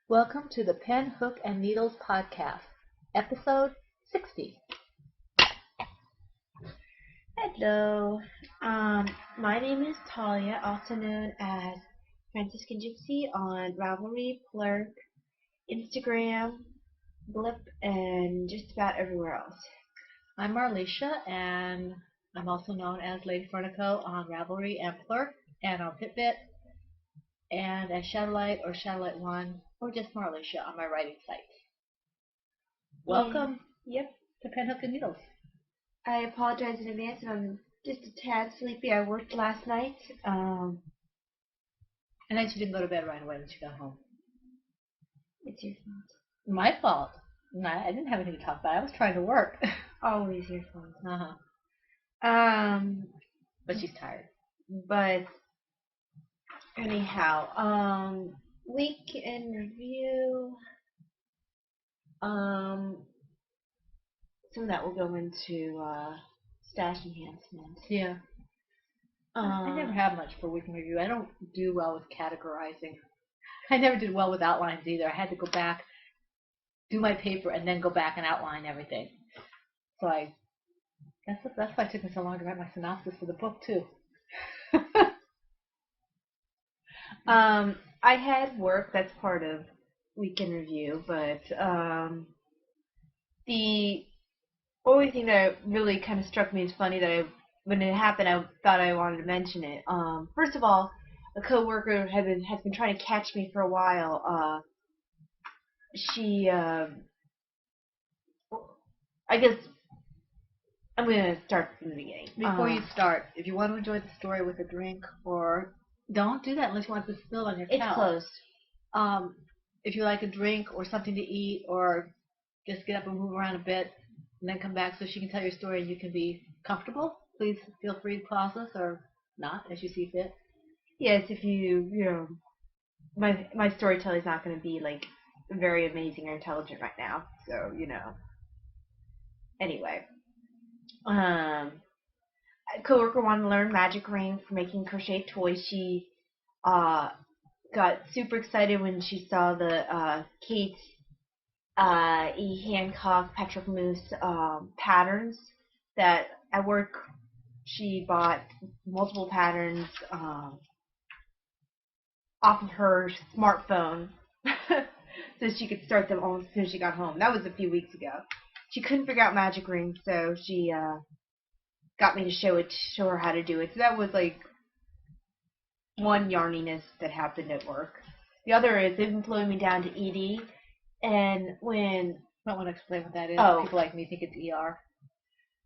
Welcome to the Pen, Hook, and Needles podcast, episode 60. Hello. My name is Talia, also known as Franciscan Gypsy on Ravelry, Plurk, Instagram, Blip, and just about everywhere else. I'm Marlisha, and I'm also known as Lady Fernico on Ravelry and Plurk, and on Fitbit, and as Shadowlight or Shadowlight 1, or just Marlisha on my writing sites. Welcome to Pen, Hook, and Needles. I apologize in advance if I'm just a tad sleepy. I worked last night. And then you didn't go to bed right away when you got home. It's your fault. My fault. No, I didn't have anything to talk about. I was trying to work. Always your fault. But she's tired. But anyhow, week in review. Some of that will go into stash enhancement. Yeah. I never have much for week in review. I don't do well with categorizing. I never did well with outlines either. I had to go back, do my paper, and then go back and outline everything. So that's why it took me so long to write my synopsis for the book too. I had work that's part of week in review, but the only thing that really kind of struck me as funny that when it happened, I thought I wanted to mention it. First of all, a coworker has been trying to catch me for a while. She, I guess, I'm going to start from the beginning. Before you start, if you want to enjoy the story with a drink, or don't do that unless you want to spill on your couch. It's closed. If you like a drink or something to eat, or just get up and move around a bit, and then come back so she can tell your story and you can be comfortable, please feel free to pause us or not, as you see fit. Yes, if you know, my storytelling is not going to be like very amazing or intelligent right now, so you know. Anyway, a coworker wanted to learn magic ring for making crochet toys. She got super excited when she saw the Kate E. Hancock Petric Moose patterns that at work she bought multiple patterns off of her smartphone so she could start them almost as soon as she got home. That was a few weeks ago. She couldn't figure out magic ring, so she got me to show her how to do it. So that was like one yarniness that happened at work. The other is they've been flowing me down to ED, and when I don't want to explain what that is. Oh. People like me think it's ER.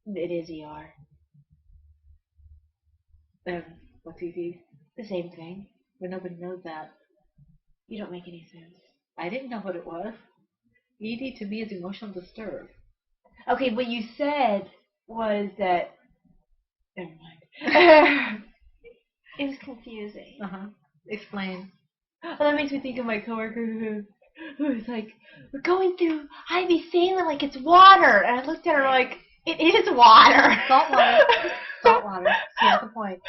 It is ER. What's ED? The same thing. But nobody knows that. You don't make any sense. I didn't know what it was. ED to me is emotional disturbed. Okay, what you said was that. Never mind. It was confusing. Explain. Well, that makes me think of my coworker who was like, "We're going through Ivy Salem like it's water," and I looked at her like, "It is water." Salt water. Salt water. She has a point.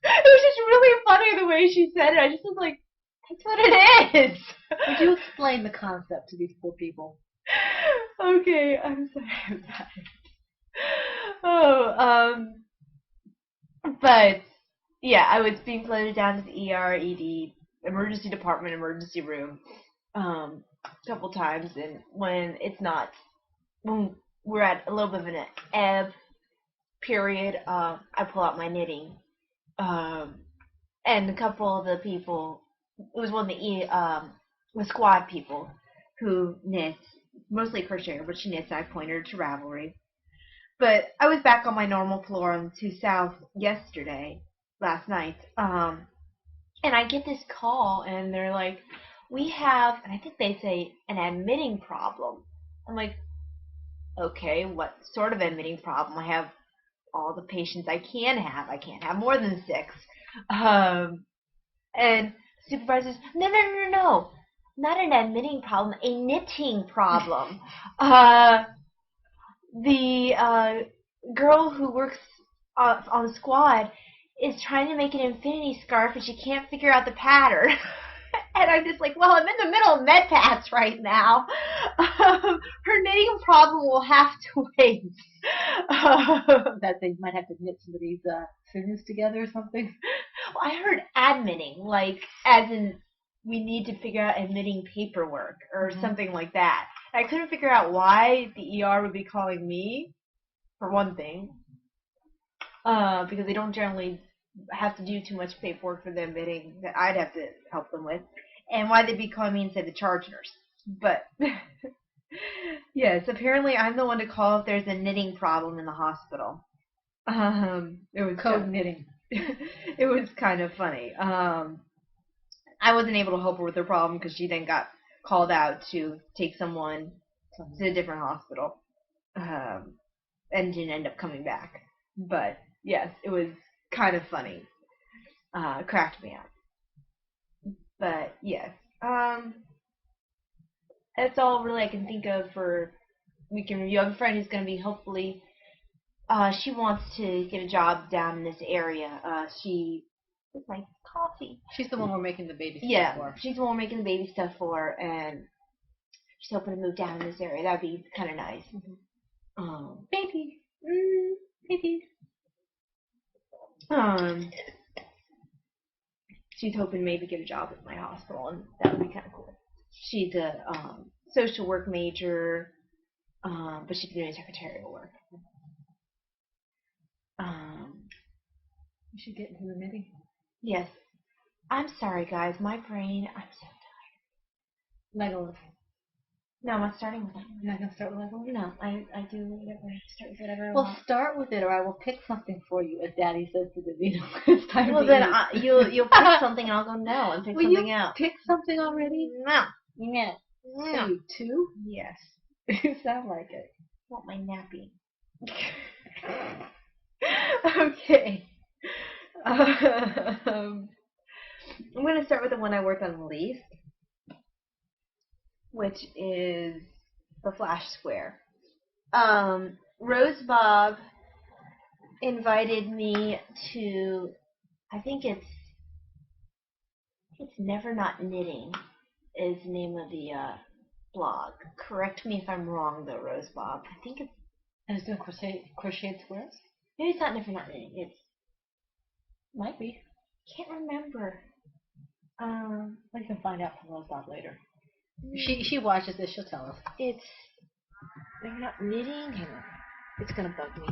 It was just really funny the way she said it. I just was like, "That's what it is." Would you explain the concept to these poor people? Okay, I'm sorry. Oh, but yeah, I was being floated down to the ER, ED, emergency department, emergency room, a couple times, and when we're at a little bit of an ebb period, I pull out my knitting, and a couple of the people, it was one of the squad people who knits, mostly crocheter, but she knits, I pointed her to Ravelry. But I was back on my normal floor on 2 South last night, and I get this call, and they're like, "We have," and I think they say, "an admitting problem." I'm like, okay, what sort of admitting problem? I have all the patients I can have. I can't have more than 6. And supervisors, no. Not an admitting problem, a knitting problem. The girl who works on the squad is trying to make an infinity scarf and she can't figure out the pattern. And I'm just like, well, I'm in the middle of med pass right now. Her knitting problem will have to wait. That they might have to knit some of these scissors together or something. Well, I heard admitting, like, as in we need to figure out admitting paperwork or something like that. I couldn't figure out why the ER would be calling me, for one thing, because they don't generally have to do too much paperwork for the admitting that I'd have to help them with, and why they'd be calling me instead of the charge nurse. But yes, apparently I'm the one to call if there's a knitting problem in the hospital. It was code knitting. It was kind of funny. I wasn't able to help her with her problem because she then got called out to take someone to a different hospital, and didn't end up coming back. But yes, it was kind of funny. It cracked me up. But yes, that's all really I can think of for weekend review. I have a friend who's going to be hopefully. She wants to get a job down in this area. It's like coffee. She's the one we're making the baby stuff for. Yeah, she's the one we're making the baby stuff for, and she's hoping to move down in this area. That'd be kind of nice. Baby. Baby. She's hoping maybe get a job at my hospital, and that would be kind of cool. She's a social work major, but she's doing secretarial work. We should get into the knitting. Yes. I'm sorry, guys. My brain, I'm so tired. Legolas. No, I'm not starting with that. You're not going to start with Legolas? No, I do whatever. I start with whatever I Well, want. start with it, or I will pick something for you, as Daddy says to Davina. It's time Well, to then eat. you'll pick something, and I'll go no and pick Will something you else. pick something already? No. Yeah. No. You two? Yes. You sound like it. I want my nappy. Okay. I'm going to start with the one I worked on the least, which is the Flash Square. Rose Bob invited me to, I think it's Never Not Knitting is the name of the blog. Correct me if I'm wrong, though, Rose Bob. I think it's... And it's doing crocheted squares? Maybe it's not Never Not Knitting. It's... Might be. Can't remember. We can find out from Rose Bob later. She watches this, she'll tell us. It's... Never Not Knitting? Hang on. It's going to bug me.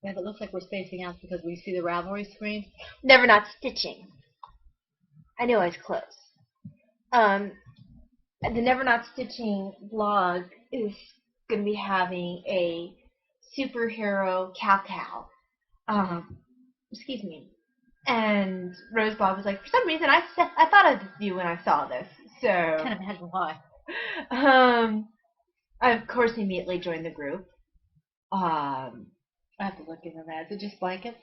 Yeah, but it looks like we're spacing out because we see the Ravelry screen. Never Not Stitching. I knew I was close. The Never Not Stitching blog is going to be having a superhero cow. Excuse me. And Rose Bob was like, for some reason, I thought of you when I saw this. So I can't imagine why. I, of course, immediately joined the group. I have to look into that. Is it just blankets?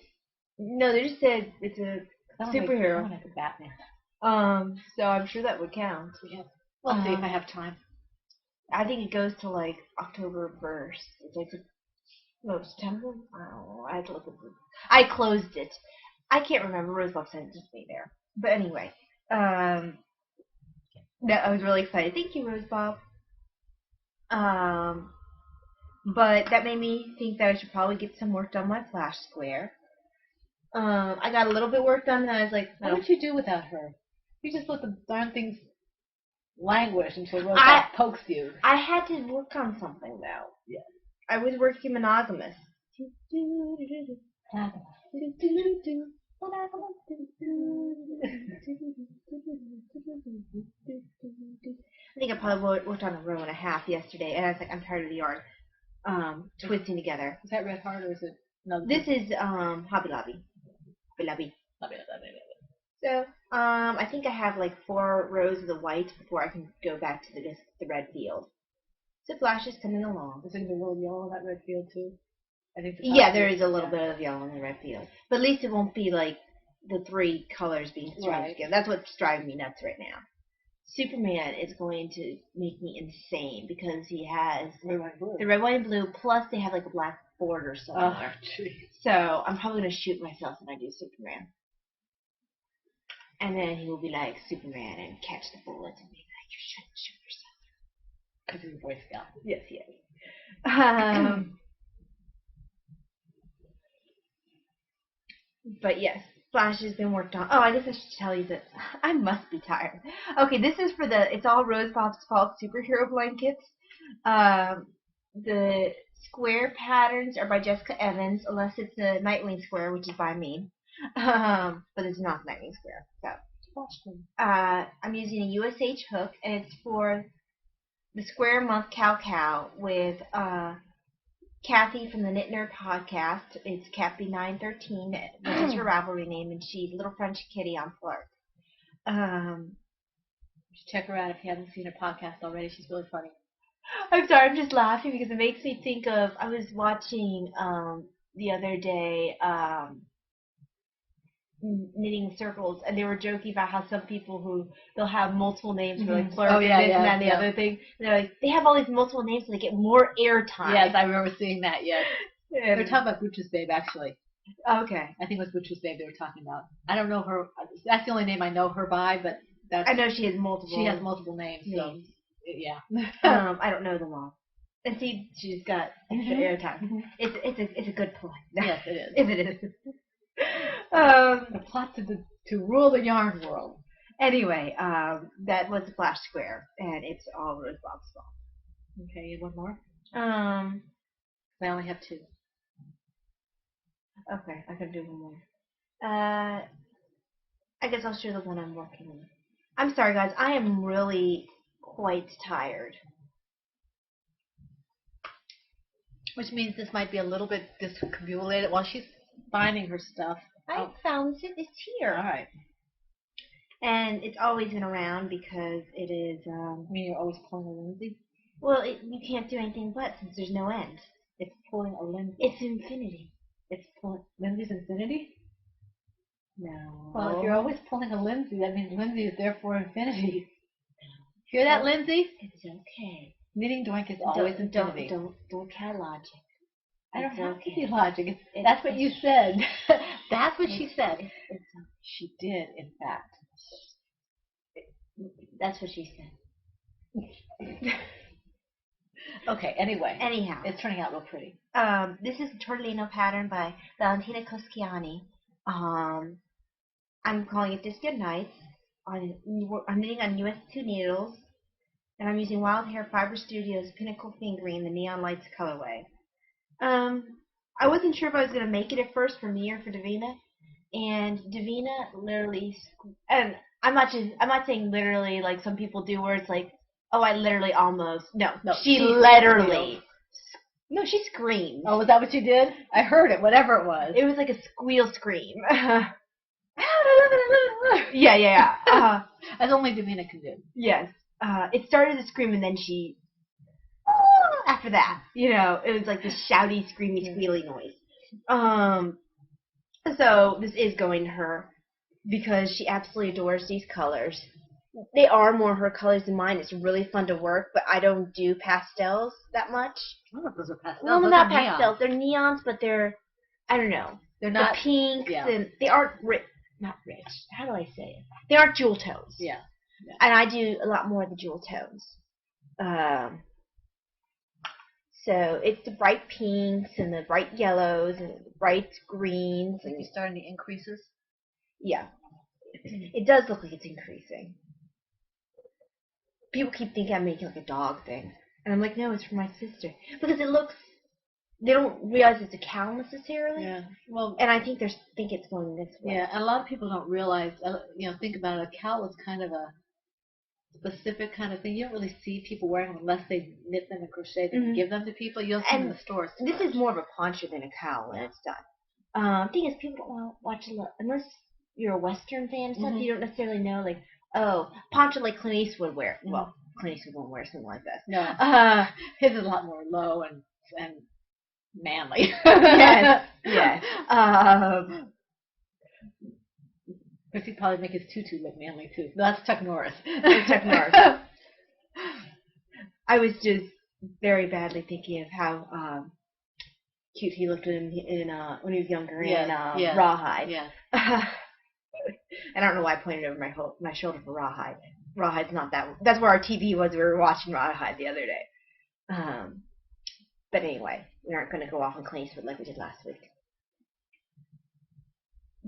No, they just said it's a superhero. I want to make a Batman. So I'm sure that would count. Yeah. We'll see if I have time. I think it goes to like October 1st. It's like September? I don't know. I had to look at it. I closed it. I can't remember. Rosebob sent it to me there. But anyway, I was really excited. Thank you, Rosebob. But that made me think that I should probably get some work done on my Flash Square. I got a little bit work done, and I was like, what would you do without her? You just let the darn things languish until Rosebob pokes you. I had to work on something, though. Yeah. I was working monogamous. I think I probably worked on a row and a half yesterday, and I was like, I'm tired of the yarn twisting together. Is that Red Heart or is it? No. This is Hobby Lobby. So I think I have like 4 rows of the white before I can go back to the red field. So Flash is coming along. Is there a little yellow on that red field too? I think. Yeah, there is a little bit of yellow on the red field, but at least it won't be like the 3 colors being strung together. That's what's driving me nuts right now. Superman is going to make me insane because he has the red, white, and blue, plus they have like a black border somewhere. Oh, so I'm probably going to shoot myself when I do Superman. And then he will be like Superman and catch the bullets and be like, you shouldn't shoot yourself. Because he's a Boy Scout. Yes, he is. But yes, Flash has been worked on. Oh, I guess I should tell you that I must be tired. Okay, this is for it's all Rosebud's Fault superhero blankets. The square patterns are by Jessica Evans, unless it's a Nightwing square, which is by me. But it's not Nightwing square. So, I'm using a USH hook, and it's for the Square Month Cow with Kathy from the Knit Nerd podcast. It's Cappy913, which is her Ravelry name, and she's Little French Kitty on Flirt. Check her out if you haven't seen her podcast already. She's really funny. I'm sorry, I'm just laughing because it makes me think of, I was watching the other day Knitting Circles, and they were joking about how some people they'll have multiple names for like Flirt and this and that and the other thing. And they're like, they have all these multiple names so they get more airtime. Yes, I remember seeing that, yes. They're talking about Butcher's Babe, actually. Okay. I think it was Butcher's Babe they were talking about. I don't know her. That's the only name I know her by, but I know she has multiple. She has multiple names. So, yeah. I don't know them all. And see, she's got extra airtime. It's a good plot. Yes, it is. If it is. The plot to rule the yarn world. Anyway, that was the Flash Square, and it's all Rosebud's fault. Okay, you have one more? I only have two. Okay, I can do one more. I guess I'll show the one I'm working on. I'm sorry, guys. I am really quite tired. Which means this might be a little bit discombobulated while she's finding her stuff. I found it. It's here. All right. And it's always been around because it is. You mean you're always pulling a Lindsay? Well, you can't do anything but since there's no end. It's pulling a Lindsay. It's infinity. It's pulling Lindsay's infinity? No. Well, if you're always pulling a Lindsay, that means Lindsay is there for infinity. Hear that, Lindsay? It's okay. Knitting Doink is always infinity. Don't try logic. I don't have to be logic. That's what you said. That's what she said. She did, in fact. That's what she said. Okay, anyway. Anyhow. It's turning out real pretty. This is the Tortellino pattern by Valentina Coschiani. I'm calling it Just Good Nights. I'm knitting on US 2 needles. And I'm using Wild Hair Fiber Studios Pinnacle Fingering, the Neon Lights colorway. I wasn't sure if I was going to make it at first for me or for Davina. And Davina literally, and I'm not saying literally like some people do where it's like, oh, I literally almost, no she literally, no, she screamed. Oh, was that what you did? I heard it, whatever it was. It was like a squeal scream. Yeah. As only Davina can do. Yes. It started to scream and then she, after that, it was like this shouty, screamy, squealy noise. So this is going to her because she absolutely adores these colors. They are more her colors than mine. It's really fun to work, but I don't do pastels that much. I don't know if those are pastels. Well, those not are pastels. Neons. They're neons, but I don't know. They're not the pinks, yeah. And they aren't not rich. How do I say it? They aren't jewel tones. Yeah. And I do a lot more of the jewel tones. So it's the bright pinks and the bright yellows and the bright greens. Are you starting the increases? Yeah. It does look like it's increasing. People keep thinking I'm making like a dog thing. And I'm like, no, it's for my sister. Because they don't realize it's a cow necessarily. Yeah. Well, and I think they think it's going this way. Yeah, and a lot of people don't realize, think about it, a cowl is kind of a specific kind of thing. You don't really see people wearing them unless they knit them and crochet them and give them to people. You'll see them in the stores. This is more of a poncho than a cowl when it's done. Thing is, people don't want to watch a lot, unless you're a Western fan and stuff, you don't necessarily know, like, oh, poncho like Clint Eastwood wear. Well, Clint Eastwood won't wear something like this. No. His is a lot more low and manly. Yes. Of course, he'd probably make his tutu look manly, too. No, that's Chuck Norris. Chuck Norris. I was just very badly thinking of how cute he looked in when he was younger in Rawhide. Yeah. I don't know why I pointed over my shoulder for Rawhide. Rawhide's not that. That's where our TV was. We were watching Rawhide the other day. But anyway, we aren't going to go off on Clint Eastwood like we did last week.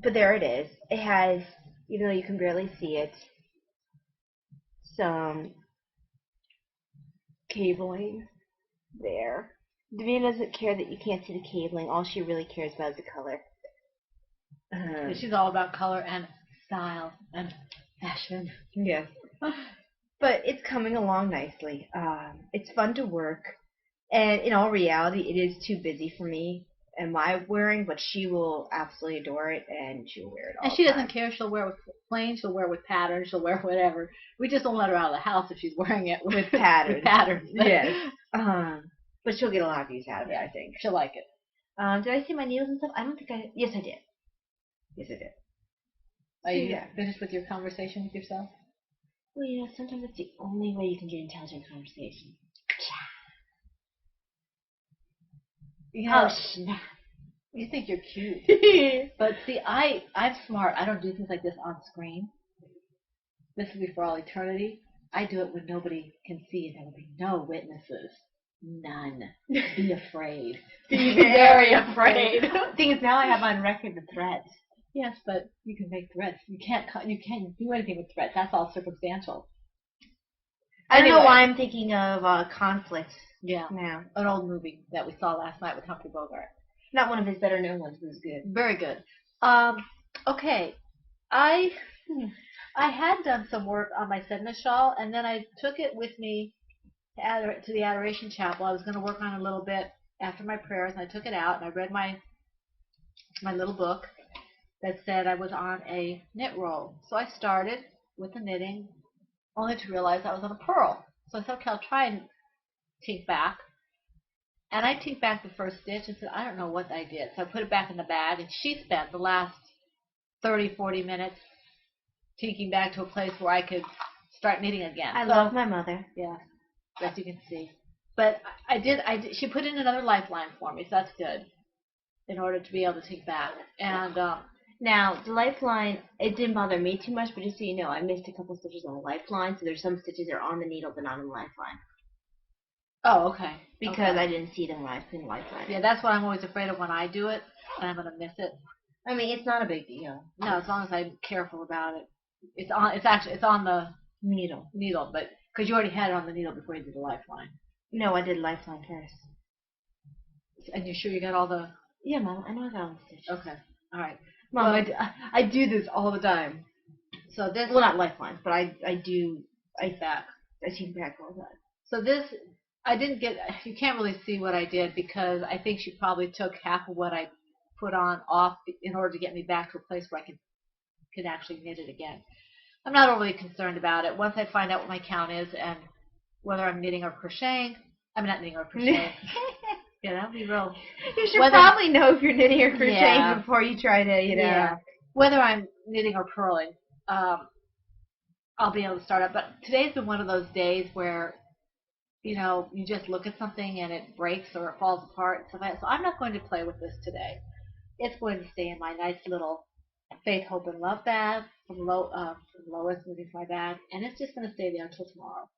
But there it is. It has, even though you can barely see it, some cabling there. Davina doesn't care that you can't see the cabling. All she really cares about is the color. She's all about color and style and fashion. Yes. But it's coming along nicely. It's fun to work. And in all reality, it is too busy for me and my wearing, but she will absolutely adore it, and she'll wear it all. And she doesn't care. She'll wear it with plain. She'll wear it with patterns. She'll wear whatever. We just don't let her out of the house if she's wearing it with patterns. With patterns. Yes. But she'll get a lot of use out of it, I think. She'll like it. Did I see my needles and stuff? I don't think I... Yes, I did. Yes, I did. Are you finished with your conversation with yourself? Well, sometimes it's the only way you can get intelligent conversation. Oh, snap. You think you're cute. But see, I'm smart. I don't do things like this on screen. This will be for all eternity. I do it when nobody can see, and there will be no witnesses. None. Be afraid. Be very afraid. Thing is, now I have on record the threats. Yes, but you can make threats. You can't do anything with threats. That's all circumstantial. I don't know why I'm thinking of conflict. Yeah. Now. An old movie that we saw last night with Humphrey Bogart. Not one of his better known ones, but it was good. Very good. Okay. I had done some work on my Sedna shawl, and then I took it with me to the Adoration Chapel. I was going to work on it a little bit after my prayers, and I took it out, and I read my little book that said I was on a knit roll. So I started with the knitting, only to realize I was on a purl. So I thought, okay, I'll try and tink back. And I tinked back the first stitch and said, I don't know what I did. So I put it back in the bag, and she spent the last 30, 40 minutes tinking back to a place where I could start knitting again. I love my mother. Yeah, as you can see. But I did. She put in another lifeline for me, so that's good, in order to be able to tink back. And now, the lifeline, it didn't bother me too much, but just so you know, I missed a couple stitches on the lifeline, so there's some stitches that are on the needle but not on the lifeline. Oh, okay. Because I didn't see them when I was putting the lifeline. Yeah, that's what I'm always afraid of when I do it, and I'm going to miss it. I mean, it's not a big deal. No, as long as I'm careful about it. It's on the needle. But because you already had it on the needle before you did the lifeline. No, I did lifeline first. And you're sure you got all the... Yeah, Mom, I know I got all the stitches. Okay, all right. Mom, well, I do this all the time. So this... Well, not lifelines, but I tink back all the time. So this... I didn't get... You can't really see what I did because I think she probably took half of what I put on off in order to get me back to a place where I could actually knit it again. I'm not overly concerned about it. Once I find out what my count is and whether I'm knitting or crocheting... I'm not knitting or crocheting. Yeah, that would be real... You should probably know if you're knitting or crocheting before you try to, Yeah. Whether I'm knitting or purling, I'll be able to start up. But today's been one of those days where... you just look at something and it breaks or it falls apart. So I'm not going to play with this today. It's going to stay in my nice little Faith, Hope, and Love bag from Lois, moving to my bag. And it's just going to stay there until tomorrow,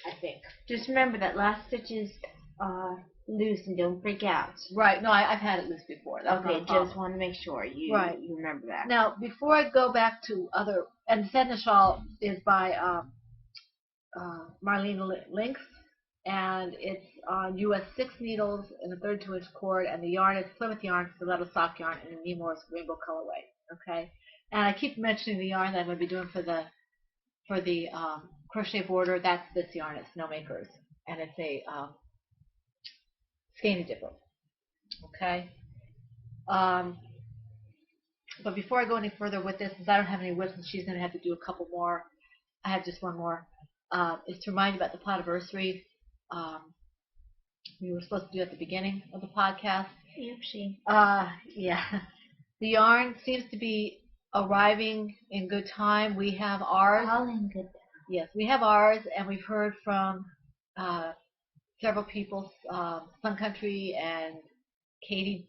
I think. Just remember that last stitch is loose and don't freak out. Right. No, I've had it loose before. That's okay, just want to make sure you remember that. Now, before I go back to other... And the Sedna Shawl is by... Marlene Links, and it's on US 6 needles in a 32-inch cord, and the yarn is Plymouth yarn, stiletto sock yarn, and a Nemours rainbow colorway. Okay, and I keep mentioning the yarn that I'm going to be doing for the crochet border. That's this yarn at Snowmakers, and it's a skein dipper. Okay, but before I go any further with this, since I don't have any whips, and she's going to have to do a couple more. I have just one more. Is to remind you about the Podiversary we were supposed to do at the beginning of the podcast. Oopsie. Yeah. The yarn seems to be arriving in good time. We have ours. All in good time. Yes, we have ours, and we've heard from several people, Sun Country and Katie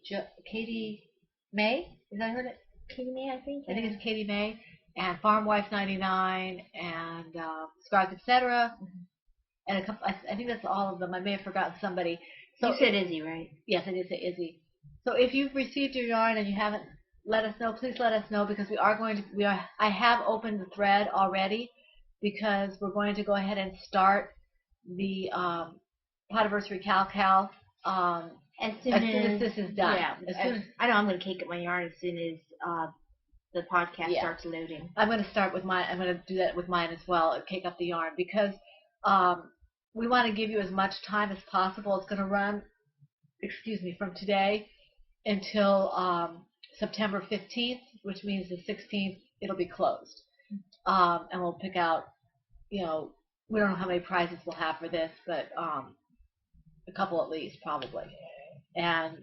May. Is that I heard it? Katie May, I think. I think it's Katie May. and Farm Wife 99, and Scarves, etc. And a couple. I think that's all of them. I may have forgotten somebody. So you said Izzy, right? Yes, I did say Izzy. So if you've received your yarn and you haven't let us know, please let us know, because we are going to. I have opened the thread already, because we're going to go ahead and start the Podiversary Cal As soon as this is done. Yeah, I know I'm going to cake up my yarn as soon as the podcast starts loading. I'm going to start with mine. I'm going to do that with mine as well, cake up the yarn, because we want to give you as much time as possible. It's going to run, from today until September 15th, which means the 16th it'll be closed. And we'll pick out, we don't know how many prizes we'll have for this, but a couple at least, probably. And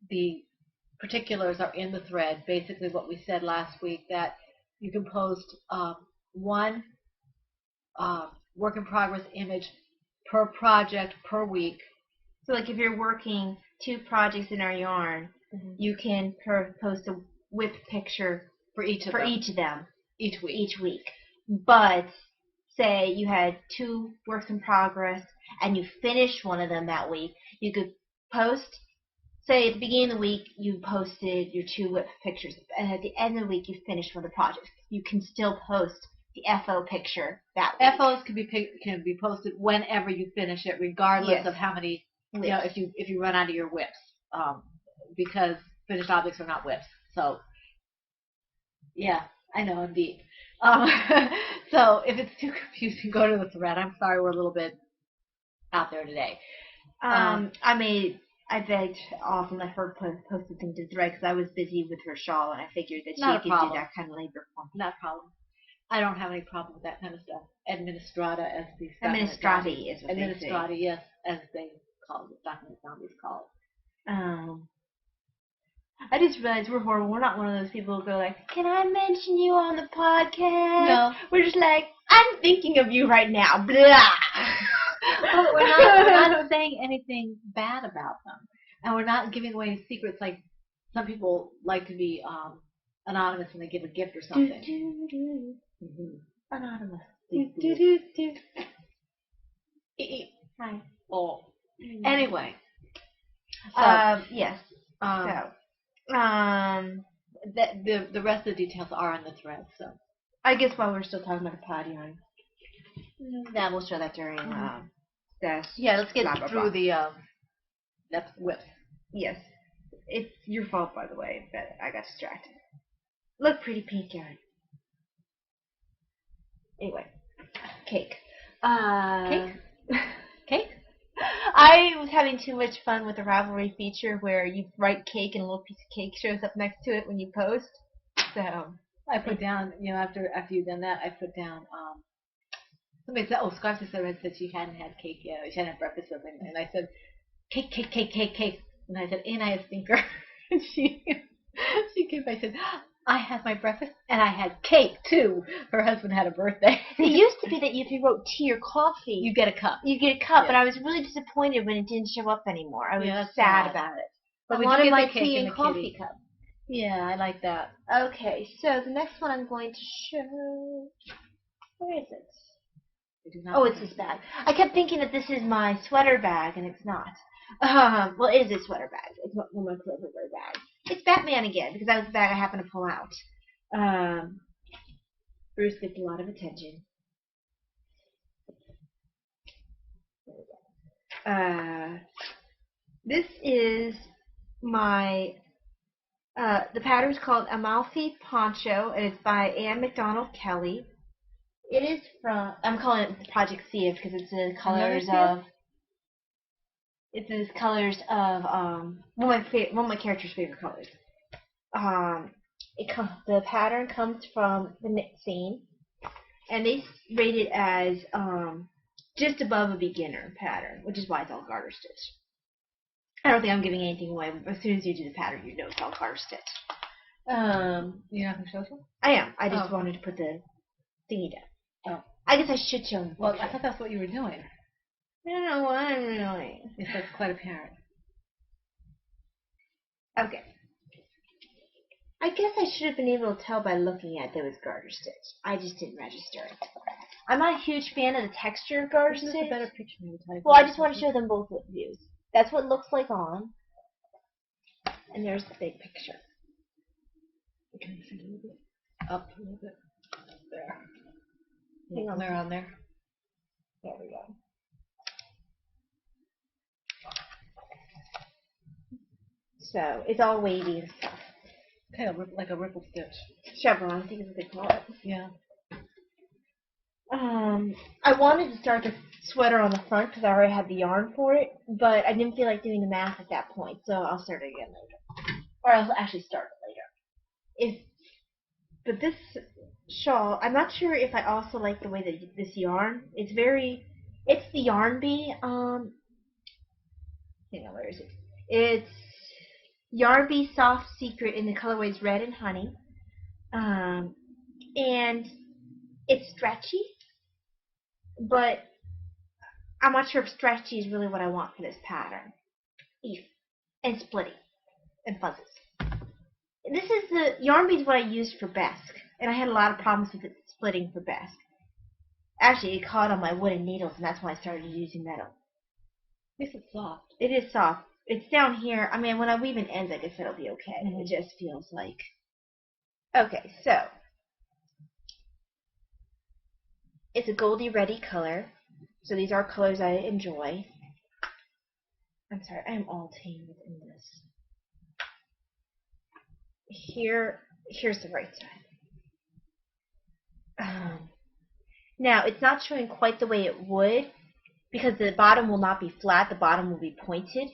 the particulars are in the thread. Basically what we said last week, that you can post one work in progress image per project per week. So like if you're working 2 projects in our yarn, you can post a whip picture for each of them each week. But say you had 2 works in progress and you finished one of them that week, you could post, say at the beginning of the week you posted your 2 whip pictures, and at the end of the week you finished one of the projects. You can still post the FO picture that week. FOs can be posted whenever you finish it, regardless of how many, if you run out of your whips, because finished objects are not whips. So yeah, I know, indeed. So if it's too confusing, go to the thread. I'm sorry, we're a little bit out there today. I begged off and let her post the thing to the thread because I was busy with her shawl, and I figured that she could do that kind of labor for me. Not a problem. I don't have any problem with that kind of stuff. Administrata, as the Administrati is what they say. Administrati, yes, as they call it. Document zombies call it. I just realized we're horrible. We're not one of those people who go like, "Can I mention you on the podcast?" No. We're just like, "I'm thinking of you right now." Blah. But we're not saying anything bad about them, and we're not giving away secrets like some people like to be anonymous when they give a gift or something. Anonymous. Hi. Oh. Anyway. Yes. The rest of the details are in the thread. So I guess while we're still talking about the pod yarn, we'll show that during this. Yeah, let's get through the whips. Yes, it's your fault, by the way, that I got distracted. Look, pretty pink yarn. Anyway, cake. Cake? I was having too much fun with the Ravelry feature where you write cake and a little piece of cake shows up next to it when you post. So I put down, after you've done that, I put down, somebody said, Scarf said she hadn't had cake yet, she hadn't had breakfast with me, and I said, cake. And I said, ain't I a stinker? And she came by and said, I had my breakfast, and I had cake, too. Her husband had a birthday. It used to be that if you wrote tea or coffee, you get a cup. Yeah. But I was really disappointed when it didn't show up anymore. I was sad about it. But I wanted my tea and coffee cup. Yeah, I like that. Okay, so the next one I'm going to show... Where is it? It's this bag. I kept thinking that this is my sweater bag, and it's not. Well, it is a sweater bag. It's one of my cloverwear bags. It's Batman again, because that was the bag I happened to pull out. Bruce gets a lot of attention. This is my, the pattern's called Amalfi Poncho, and it's by Anne McDonald Kelly. It is from, I'm calling it Project Sea because it's the colors of, one of my character's favorite colors. The pattern comes from the Knit Scene, and they rate it as just above a beginner pattern, which is why it's all garter stitch. I don't think I'm giving anything away. As soon as you do the pattern, you know it's all garter stitch. You're not going to show them? I am. I just wanted to put the thingy down. Oh. I guess I should show them. Well, I thought that's what you were doing. I don't know what I'm doing. Yes, that's quite apparent. Okay. I guess I should have been able to tell by looking at that it was garter stitch. I just didn't register it. I'm not a huge fan of the texture of garter stitch. A better picture maybe. Well, I just want to show them both views. That's what it looks like on. And there's the big picture. Can you see a little bit? Up a little bit. There. Hang on. There, on there. There we go. So it's all wavy and stuff. Okay, like a ripple stitch. Chevron, I think is what they call it. Yeah. I wanted to start the sweater on the front because I already had the yarn for it, but I didn't feel like doing the math at that point, so I'll start it again later. Or I'll actually start it later. But this shawl, I'm not sure if I also like the way that this yarn. It's the Yarn Bee. Hang on, where is it? It's Yarn Bee Soft Secret in the colorways Red and Honey. And it's stretchy, but I'm not sure if stretchy is really what I want for this pattern. And splitty and fuzzes. This is the Yarn Bee is what I used for Basque, and I had a lot of problems with it splitting for Basque. Actually, it caught on my wooden needles, and that's why I started using metal. At least it's soft. It is soft. It's down here. I mean, when I weave in ends, I guess it'll be okay. It just feels like... Okay, so... It's a Goldie Ready color. So these are colors I enjoy. I'm sorry, I am all tangled in this. Here's the right side. Now, it's not showing quite the way it would, because the bottom will not be flat, the bottom will be pointed.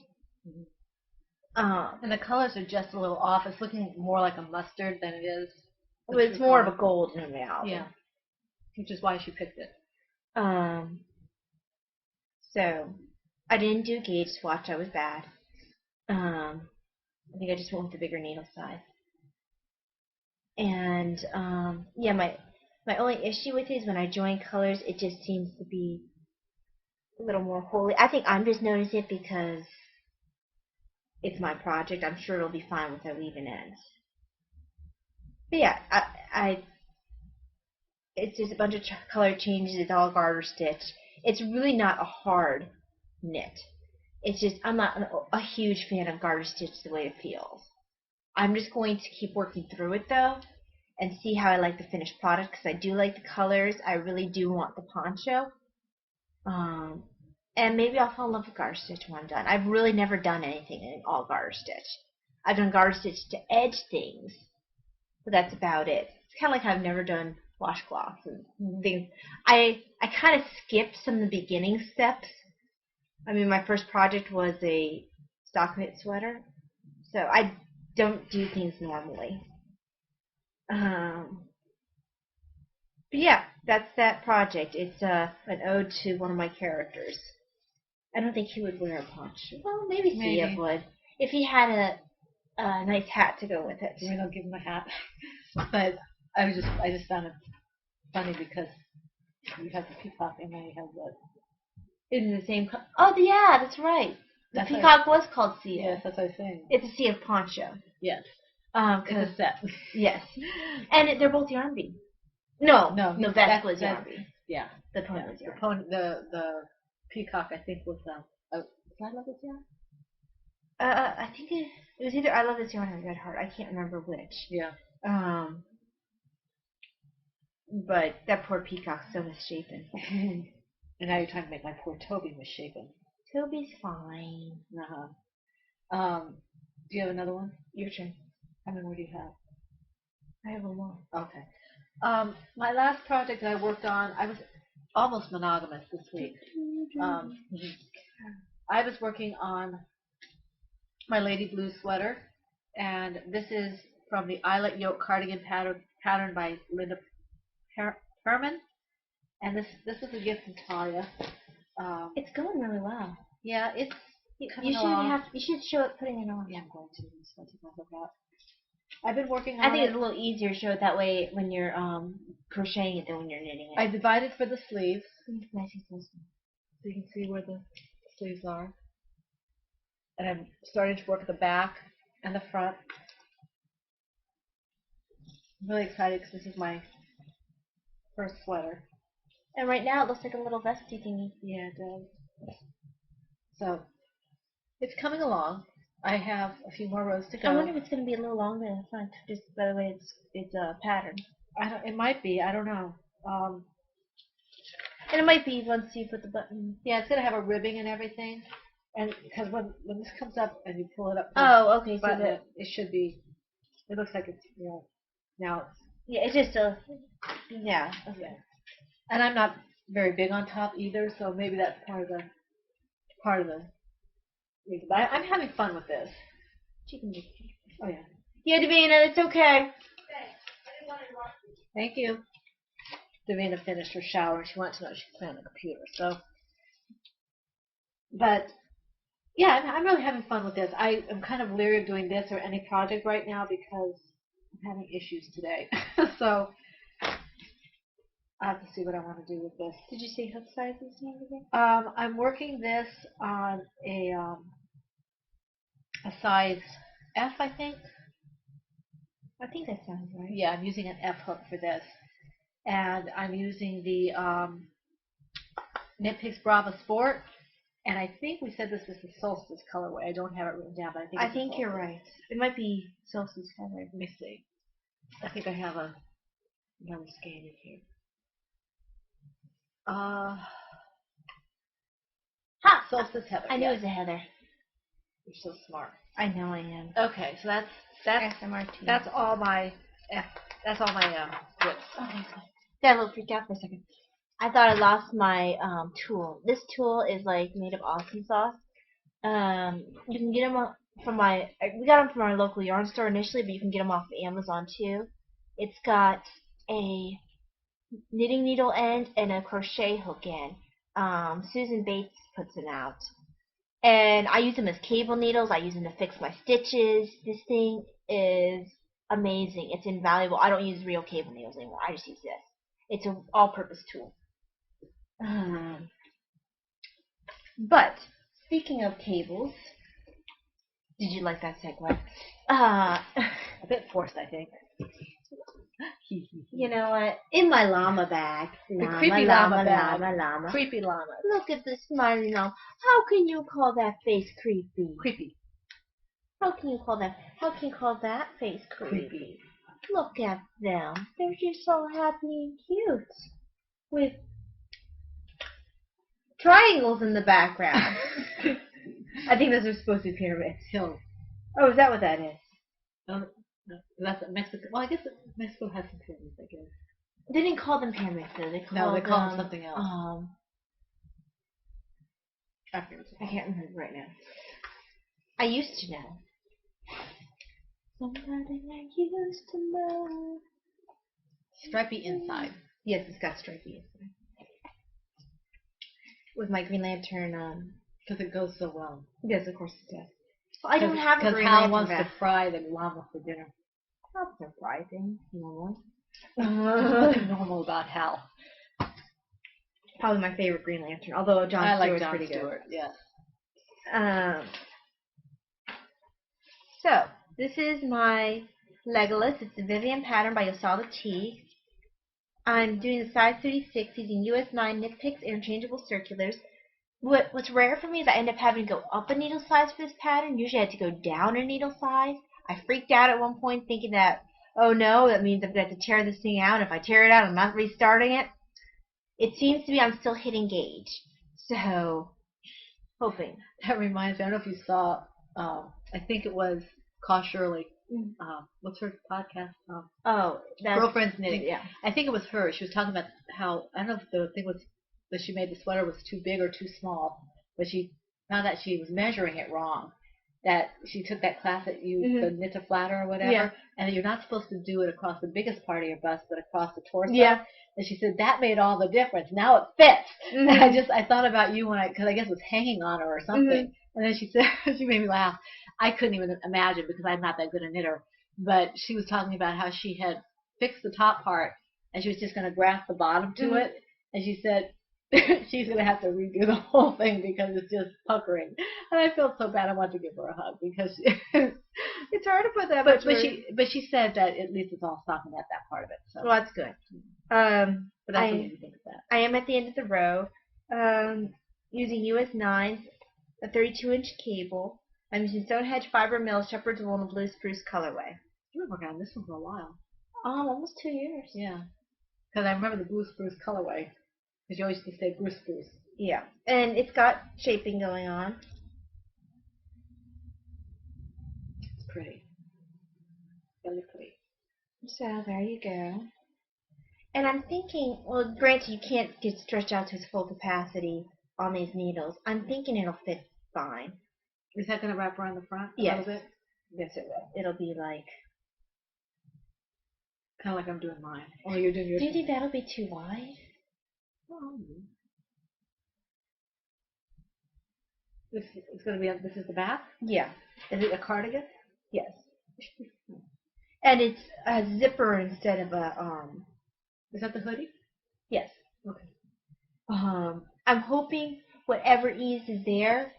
And the colors are just a little off. It's looking more like a mustard than it is. But it's more of a gold in reality. Yeah. Which is why she picked it. So, I didn't do a gauge swatch, I was bad. I think I just went with the bigger needle size. And, yeah, my only issue with it is when I join colors, it just seems to be a little more holy. I think I'm just noticing it because it's my project. I'm sure it'll be fine with our weaving ends. But yeah, it's just a bunch of color changes. It's all garter stitch. It's really not a hard knit. It's just I'm not a huge fan of garter stitch the way it feels. I'm just going to keep working through it though and see how I like the finished product because I do like the colors. I really do want the poncho. And maybe I'll fall in love with garter stitch when I'm done. I've really never done anything in all garter stitch. I've done garter stitch to edge things, but that's about it. It's kind of like I've never done washcloths and things. I kind of skipped some of the beginning steps. I mean, my first project was a stockinette sweater, so I don't do things normally. But yeah, that's that project. It's an ode to one of my characters. I don't think he would wear a poncho. Well, maybe Sia would. If he had a nice hat to go with it. Maybe I'll give him a hat. But I just found it funny because you have the peacock and then you have the... In the same... Oh, yeah, that's right. The peacock was called Sia. Yes, that's what I was saying. It's a Sia poncho. Yes. It's a set. Yes. And they're both Yarn Bee. No, Vespa is Yarn Bee. Yeah. The pony was Yarn Bee. The peacock, I think, was I Love This Yarn? I think it was either I Love This Yarn or Red Heart. I can't remember which. Yeah. But that poor peacock's so misshapen. And now you're trying to make my poor Toby misshapen. Toby's fine. Do you have another one? Your turn. How many more do you have? I have one more. Okay. My last project that I worked on, I was almost monogamous this week. I was working on my Lady Blue sweater, and this is from the Eyelet Yoke cardigan pattern by Linda Herman, and this is a gift from Clara. It's going really well. Yeah, it's coming you along. You should show it putting it on. Yeah, I'm going to. I'll take my look out. I've been working on I think it's a little easier to show it that way when you're crocheting it than when you're knitting it. I divided for the sleeves. Nice and close. So you can see where the sleeves are. And I'm starting to work at the back and the front. I'm really excited because this is my first sweater. And right now it looks like a little vesty thingy. Yeah, it does. So, it's coming along. I have a few more rows to go. I wonder if it's going to be a little longer in the front, just by the way it's a pattern. It might be. I don't know. And it might be once you put the button. Yeah, it's gonna have a ribbing and everything, and because when this comes up and you pull it up, Oh, okay. So it should be. It looks like it's now it's. Yeah, it's just a. Yeah. Okay. Yeah. And I'm not very big on top either, so maybe that's part of the reason. But I'm having fun with this. Oh yeah. Yeah, Davina, it's okay. Thank you. Davina finished her shower and she wanted to know she could play on the computer. So, but yeah, I'm really having fun with this. I am kind of leery of doing this or any project right now because I'm having issues today. So I have to see what I want to do with this. Did you say hook sizes and everything? I'm working this on a size F, I think. I think that sounds right. Yeah, I'm using an F hook for this. And I'm using the Knit Picks Brava Sport. And I think we said this is the Solstice colorway. I don't have it written down, but I think you're right. It might be Solstice color. Let me see. I think I have another scan in here. Solstice Heather. I knew it was a Heather. You're so smart. I know I am. Okay, so that's SMRT. That's all my whips. Okay. Got a little freaked out for a second. I thought I lost my tool. This tool is like made of awesome sauce. You can get them from we got them from our local yarn store initially, but you can get them off of Amazon too. It's got a knitting needle end and a crochet hook end. Susan Bates puts it out. And I use them as cable needles. I use them to fix my stitches. This thing is amazing. It's invaluable. I don't use real cable needles anymore. I just use this. It's an all-purpose tool. But speaking of cables, did you like that segue? A bit forced, I think. You know what? In my llama bag. The creepy llama bag. Llama. Creepy llama. Look at the smiley llama. How can you call that face creepy? Creepy. How can you call that face creepy? Look at them. They're just so happy and cute. With triangles in the background. I think those are supposed to be pyramids. Hills. Oh, is that what that is? No, that's Mexico. Well, I guess Mexico has some pyramids, I guess. They didn't call them pyramids, though. They call them something else. I can't remember right now. I used to know. Somebody I used to know. Stripy inside. Yes, it's got stripy inside. With my Green Lantern, because it goes so well. Yes, of course it does. Well, I don't have a Green Lantern. Because Hal wants to fry the llama for dinner. That's surprising. Normal. Nothing normal about Hal. Probably my favorite Green Lantern, although John Stewart's pretty Stewart, good. Yes. So, this is my Legolas. It's the Vivian pattern by Yosala T. I'm doing the size 36 using US 9 Knit Picks interchangeable circulars. What's rare for me is I end up having to go up a needle size for this pattern. Usually I have to go down a needle size. I freaked out at one point thinking that, oh no, that means I'm going to have to tear this thing out. If I tear it out, I'm not restarting it. It seems to be I'm still hitting gauge. So, hoping. That reminds me, I don't know if you saw, I think it was Caw Shirley. What's her podcast? Girlfriends Knitting. Yeah. I think it was her. She was talking about how, I don't know if the thing was that she made the sweater was too big or too small, but she found out she was measuring it wrong. That she took that class that you the knit to flatter or whatever, and that you're not supposed to do it across the biggest part of your bust, but across the torso. Yeah. And she said that made all the difference. Now it fits. And I thought about you because I guess it was hanging on her or something. And then she said, she made me laugh. I couldn't even imagine because I'm not that good a knitter. But she was talking about how she had fixed the top part and she was just going to graft the bottom to it. And she said, she's going to have to redo the whole thing because it's just puckering. And I feel so bad. I want to give her a hug because it's hard to put that much. But she said that at least it's all softened at that part of it. So. Well, that's good. But that's what you think of that. I am at the end of the row. Using US 9s, a 32-inch cable. I'm using Stonehenge fiber mill shepherd's wool in a blue spruce colorway. You've been working on this one for a while. Almost 2 years. Yeah. Because I remember the blue spruce colorway. Because you always used to say blue spruce. Yeah. And it's got shaping going on. It's pretty. Really pretty. So there you go. And I'm thinking, well, granted you can't get stretched out to its full capacity on these needles. I'm thinking it'll fit fine. Is that going to wrap around the front a yes. little bit? Yes, it will. It'll be like... kind of like I'm doing mine. Oh, you're doing yours. Do you think that'll be too wide? Oh. This is going to be, this is the back? Yeah. Is it a cardigan? Yes. And it's a zipper instead of a, Is that the hoodie? Yes. Okay. I'm hoping whatever ease is there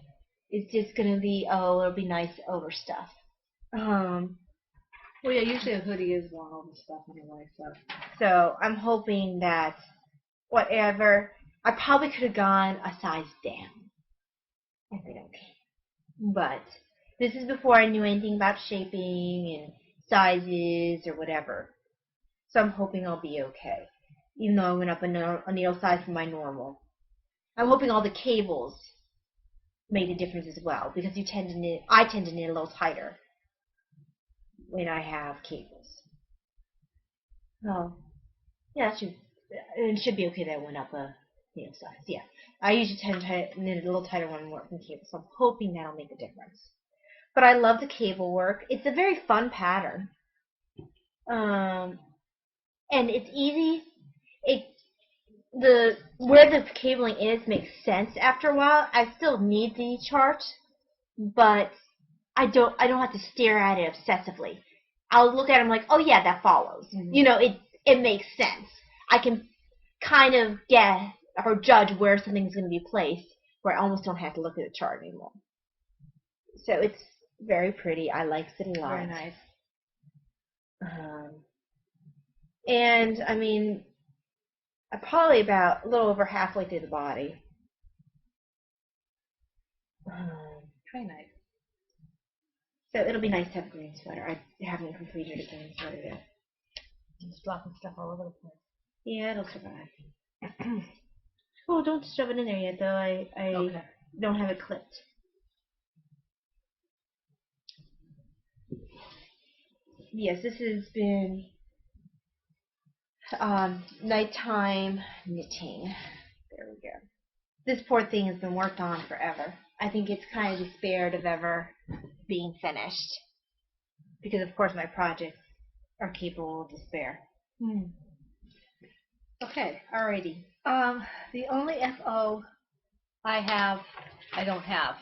is just going to be, it'll be nice over stuff. Well, yeah, usually a hoodie is long over stuff anyway, so. So I'm hoping that whatever, I probably could have gone a size down. I think. But this is before I knew anything about shaping and sizes or whatever. So I'm hoping I'll be okay. Even though I went up a needle size from my normal. I'm hoping all the cables made a difference as well, because I tend to knit a little tighter when I have cables. Oh, yeah, it should be okay that I went up a needle size. Yeah, I usually tend to knit a little tighter when I'm working cables, so I'm hoping that'll make a difference. But I love the cable work. It's a very fun pattern, and it's easy. Where the cabling is makes sense after a while. I still need the chart, but I don't have to stare at it obsessively. I'll look at it and I'm like, oh yeah, that follows. Mm-hmm. You know, it makes sense. I can kind of guess or judge where something's going to be placed, where I almost don't have to look at the chart anymore. So it's very pretty. I like it a lot. Very nice. And I mean, I'm probably about a little over halfway through the body. Very nice. So it'll be nice to have a green sweater. I haven't completed a green sweater yet. Just dropping stuff all over the place. Yeah, it'll survive. Oh, don't shove it in there yet, though. I okay. Don't have it clipped. Yes, this has been nighttime knitting. There we go. This poor thing has been worked on forever. I think it's kind of despaired of ever being finished. Because, of course, my projects are capable of despair. Okay. Alrighty. The only FO I don't have.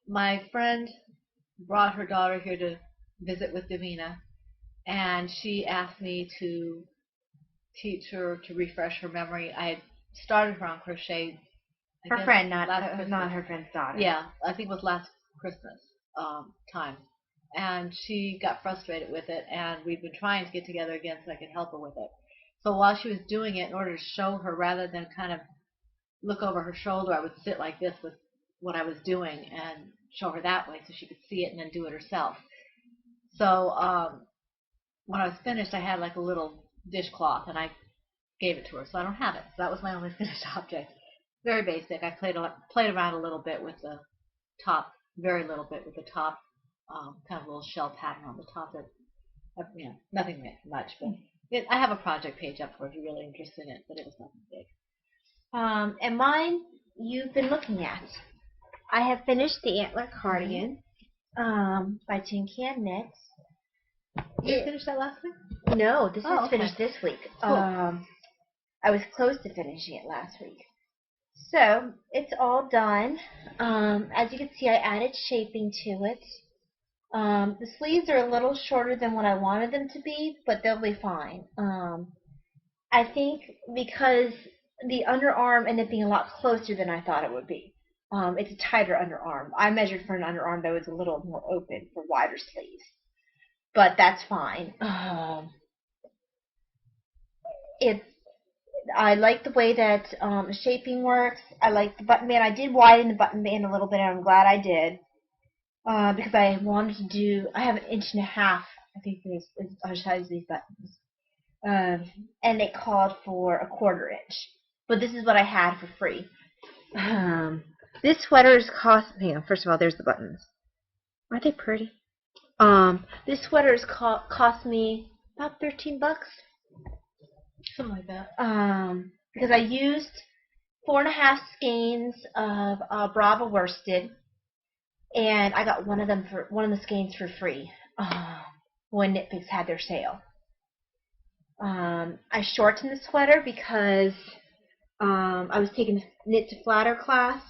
My friend brought her daughter here to visit with Davina, and she asked me to teach her to refresh her memory. I had started her on crochet. Her friend, not her friend's daughter. Yeah, I think it was last Christmas time. And she got frustrated with it, and we've been trying to get together again so I could help her with it. So while she was doing it, in order to show her, rather than kind of look over her shoulder, I would sit like this with what I was doing and show her that way so she could see it and then do it herself. So when I was finished, I had like a little dishcloth, and I gave it to her. So I don't have it. So that was my only finished object. Very basic. I played around a little bit with the top, very little bit with the top, kind of little shell pattern on the top. Nothing much, but I have a project page up for if you're really interested in it, but it was nothing big. And mine, you've been looking at. I have finished the Antler Cardigan by Tin Can Knits. Did you finish that last week? No, this is finished this week. Cool. I was close to finishing it last week. So, it's all done. As you can see, I added shaping to it. The sleeves are a little shorter than what I wanted them to be, but they'll be fine. I think because the underarm ended up being a lot closer than I thought it would be. It's a tighter underarm. I measured for an underarm that was a little more open for wider sleeves, but that's fine. It's I like the way that the shaping works. I like the button band. I did widen the button band a little bit, and I'm glad I did because I wanted to do. I have 1.5 inches, I think, for the size of these buttons, and it called for a 1/4 inch. But this is what I had for free. This sweater is first of all, there's the buttons. Aren't they pretty? This sweater is cost me about $13. Something like that. Because I used 4.5 skeins of Brava worsted, and I got one of the skeins for free when Knit Picks had their sale. I shortened the sweater because I was taking the knit to flatter class,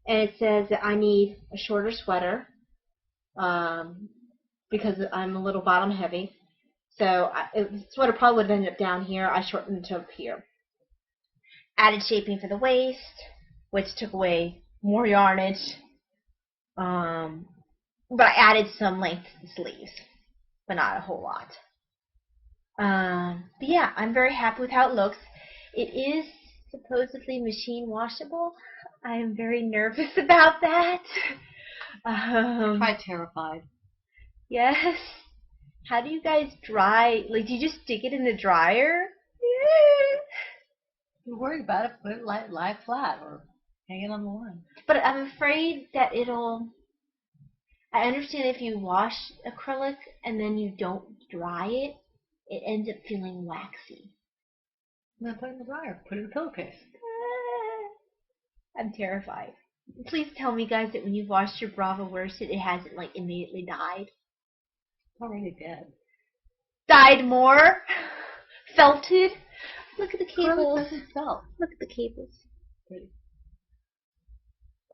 and it says that I need a shorter sweater because I'm a little bottom heavy. So the sweater probably would have ended up down here. I shortened it to up here. Added shaping for the waist, which took away more yardage. But I added some length to the sleeves, but not a whole lot. But yeah, I'm very happy with how it looks. It is supposedly machine washable. I am very nervous about that. Quite terrified. Yes. How do you guys dry? Like, do you just stick it in the dryer? You're worried about it, put it lie flat or hang it on the line. But I'm afraid that it'll... I understand if you wash acrylic and then you don't dry it, it ends up feeling waxy. Then put it in the dryer. Put it in a pillowcase. I'm terrified. Please tell me, guys, that when you washed your Brava worsted, it hasn't, like, immediately dyed. It's already dead. Dyed more? Felted? Look at the cables. Acrylic doesn't felt. Look at the cables. Pretty.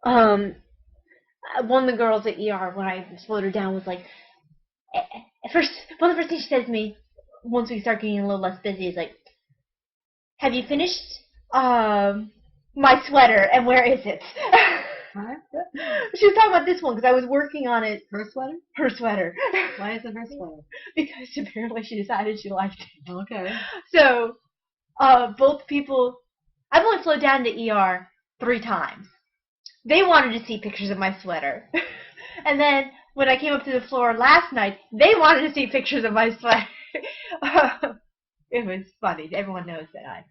One of the girls at ER, when I slowed her down, was like, at first, one of the first things she said to me, once we start getting a little less busy, is like, have you finished my sweater, and where is it? Huh? She was talking about this one, because I was working on it. Her sweater? Her sweater. Why is it her sweater? Because apparently she decided she liked it. Okay. So, both people, I've only slowed down to ER 3 times. They wanted to see pictures of my sweater. And then, when I came up to the floor last night, they wanted to see pictures of my sweater. It was funny. Everyone knows that I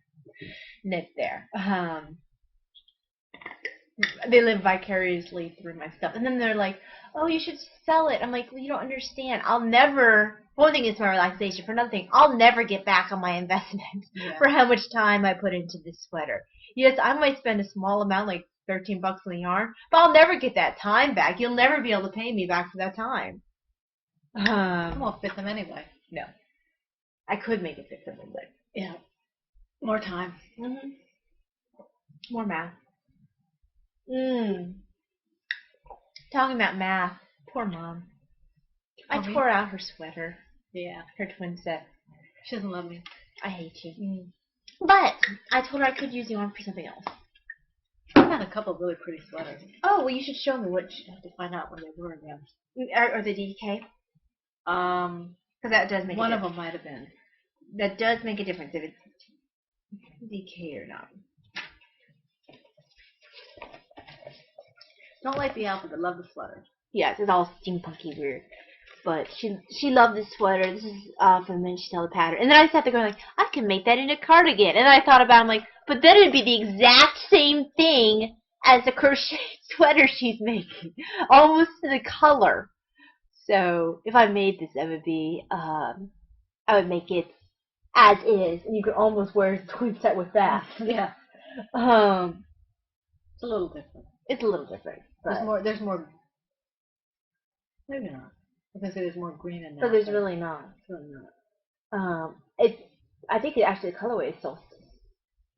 knit there. They live vicariously through my stuff. And then they're like, oh, you should sell it. I'm like, well, you don't understand. I'll never, one thing is my relaxation. For another thing, I'll never get back on my investment for how much time I put into this sweater. Yes, I might spend a small amount, like $13 on the yarn, but I'll never get that time back. You'll never be able to pay me back for that time. I won't fit them anyway. No. I could make it fit something, but yeah. More time. Mm-hmm. More math. Talking about math. Poor Mom. I tore out her sweater. Yeah. Her twin set. She doesn't love me. I hate you. But I told her I could use the yarn for something else. I've had a couple of really pretty sweaters. Oh, well, you should show me what. I have to find out when they were again. Are they DK? Because that does make one a of them might have been. That does make a difference if it's DK or not. Don't like the outfit, but love the sweater. Yes, it's all steampunky weird. But she loved this sweater. This is from the minute she saw the pattern. And then I sat there going like, I can make that into a cardigan. And I thought about it, I'm like, but then it'd be the exact same thing as the crochet sweater she's making. Almost to the color. So if I made this, it would be, I would make it as is. And you could almost wear a twin set with that. Yeah. It's a little different. It's a little different. There's more. Maybe not. I was gonna say there's more green in there. But there's really not. It's really not. I think actually the colorway is solstice.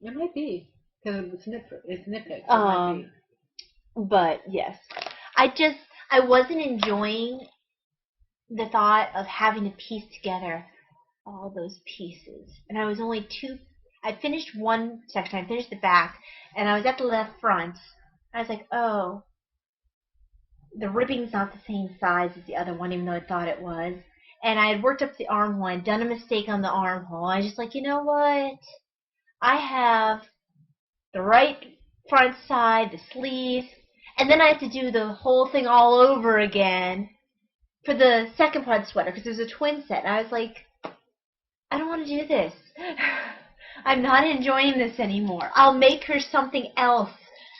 It might be because it's nitpicked. But yes, I wasn't enjoying the thought of having to piece together all those pieces, and I was only I finished one section. I finished the back, and I was at the left front. I was like, oh, the ribbing's not the same size as the other one, even though I thought it was. And I had worked up the armhole and done a mistake on the armhole. I was just like, you know what? I have the right front side, the sleeves, and then I have to do the whole thing all over again for the second part of the sweater because there's a twin set. And I was like, I don't want to do this. I'm not enjoying this anymore. I'll make her something else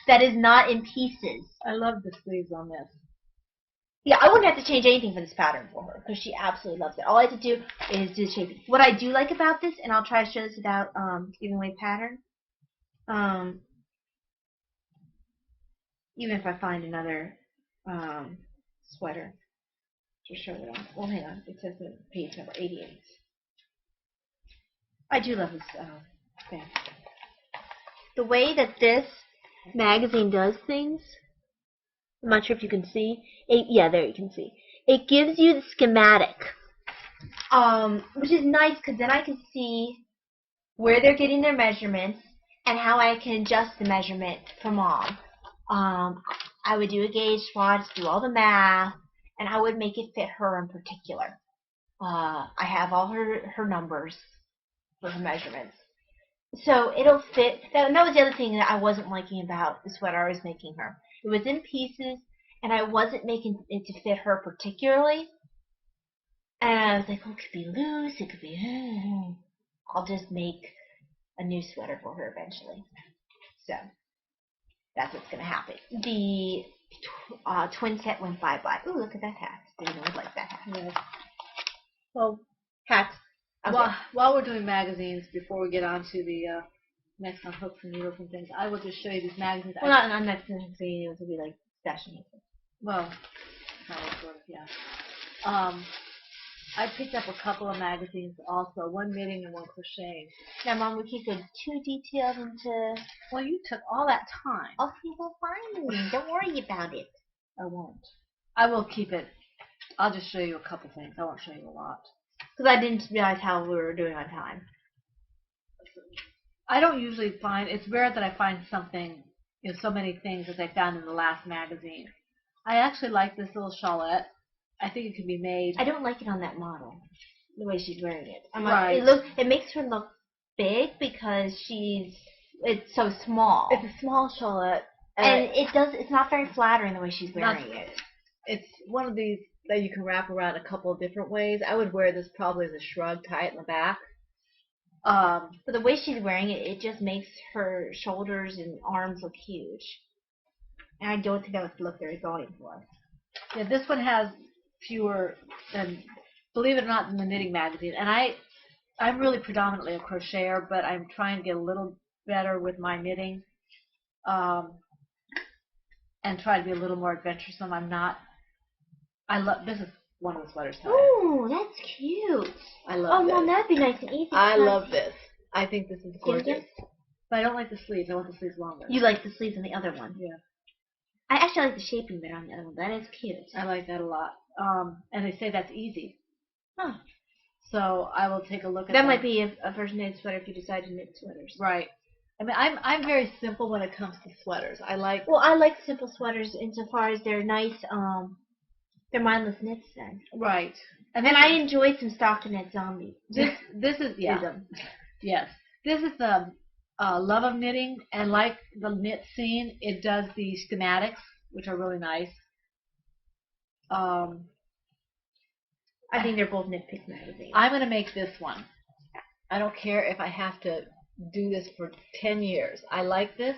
that is not in pieces. I love the sleeves on this. Yeah, I wouldn't have to change anything for this pattern for her because she absolutely loves it. All I have to do is do the shaping. What I do like about this, and I'll try to show this without giving away pattern, even if I find another sweater to show it on. Well, hang on. It says the page number 88. I do love this thing. The way that this magazine does things, I'm not sure if you can see. Yeah, there you can see. It gives you the schematic, which is nice because then I can see where they're getting their measurements and how I can adjust the measurement for Mom. I would do a gauge swatch, do all the math, and I would make it fit her in particular. I have all her numbers for her measurements. So it'll fit. That was the other thing that I wasn't liking about the sweater I was making her. It was in pieces, and I wasn't making it to fit her particularly. And I was like, oh, it could be loose, it could be... I'll just make a new sweater for her eventually. So that's what's going to happen. The twin set went bye-bye. Ooh, look at that hat. Didn't know I'd like that hat. Yes. Well, hats. Okay. While we're doing magazines, before we get on to the next on hooks and needles and things, I will just show you these magazines. Well, not next necessarily needles. It'll be like fashion. Well, kind of, sort of, yeah. I picked up a couple of magazines also, one knitting and one crocheting. Now, Mom, we can't go too detailed into... Well, you took all that time. Okay, well, fine. Don't worry about it. I won't. I will keep it. I'll just show you a couple things. I won't show you a lot. Because I didn't realize how we were doing on time. I don't usually find... It's rare that I find something, so many things as I found in the last magazine. I actually like this little shawlette. I think it could be made. I don't like it on that model, the way she's wearing it. Right. It makes her look big because it's so small. It's a small shawlette. And it's not very flattering the way she's wearing it. It's one of these that you can wrap around a couple of different ways. I would wear this probably as a shrug, tie it in the back. But the way she's wearing it, it just makes her shoulders and arms look huge. And I don't think that was the look they were going for. Yeah, this one has fewer than, believe it or not, in the knitting magazine. And I'm really predominantly a crocheter, but I'm trying to get a little better with my knitting, and try to be a little more adventuresome. This is one of the sweaters. Oh, that's cute. I love this. Oh, Mom, that'd be nice and easy. I love this. I think this is gorgeous. But I don't like the sleeves. I want the sleeves longer. You like the sleeves on the other one? Yeah. I actually like the shaping better on the other one. That is cute. I like that a lot. And they say that's easy. Huh. So I will take a look at that. That might be a first knitted sweater if you decide to knit sweaters. Right. I mean, I'm very simple when it comes to sweaters. I like simple sweaters insofar as they're nice. They're mindless knits then. Right. And I enjoy some stockinette zombies. This is yes. This is the love of knitting, and like the knit scene, it does the schematics, which are really nice. I think they're both nitpick magazines. I'm going to make this one. I don't care if I have to do this for 10 years. I like this,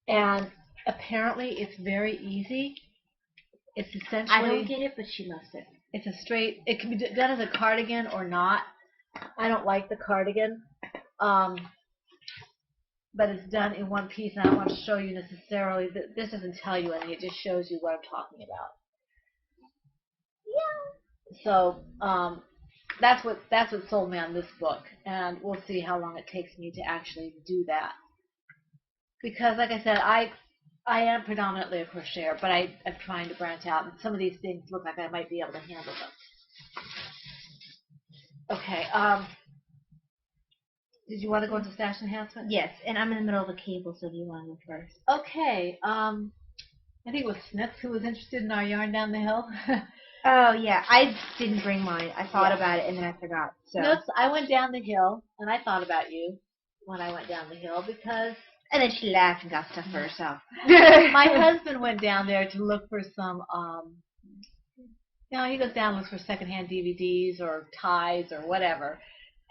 and apparently it's very easy. It's essentially... I don't get it, but she loves it. It's a straight... It can be done as a cardigan or not. I don't like the cardigan. But it's done in one piece, and I don't want to show you necessarily. This doesn't tell you anything. It just shows you what I'm talking about. Yeah. So that's what sold me on this book, and we'll see how long it takes me to actually do that. Because, like I said, I am predominantly a crocheter, but I'm trying to branch out, and some of these things look like I might be able to handle them. Okay. Did you want to go into stash enhancement? Yes, and I'm in the middle of a cable, so do you want to go first? Okay. I think it was Smith who was interested in our yarn down the hill. Oh, yeah. I didn't bring mine. I thought about it, and then I forgot. So. No, I went down the hill, and I thought about you when I went down the hill because... And then she laughed and got stuff for herself. My husband went down there to look for some, he goes down and looks for secondhand DVDs or ties or whatever.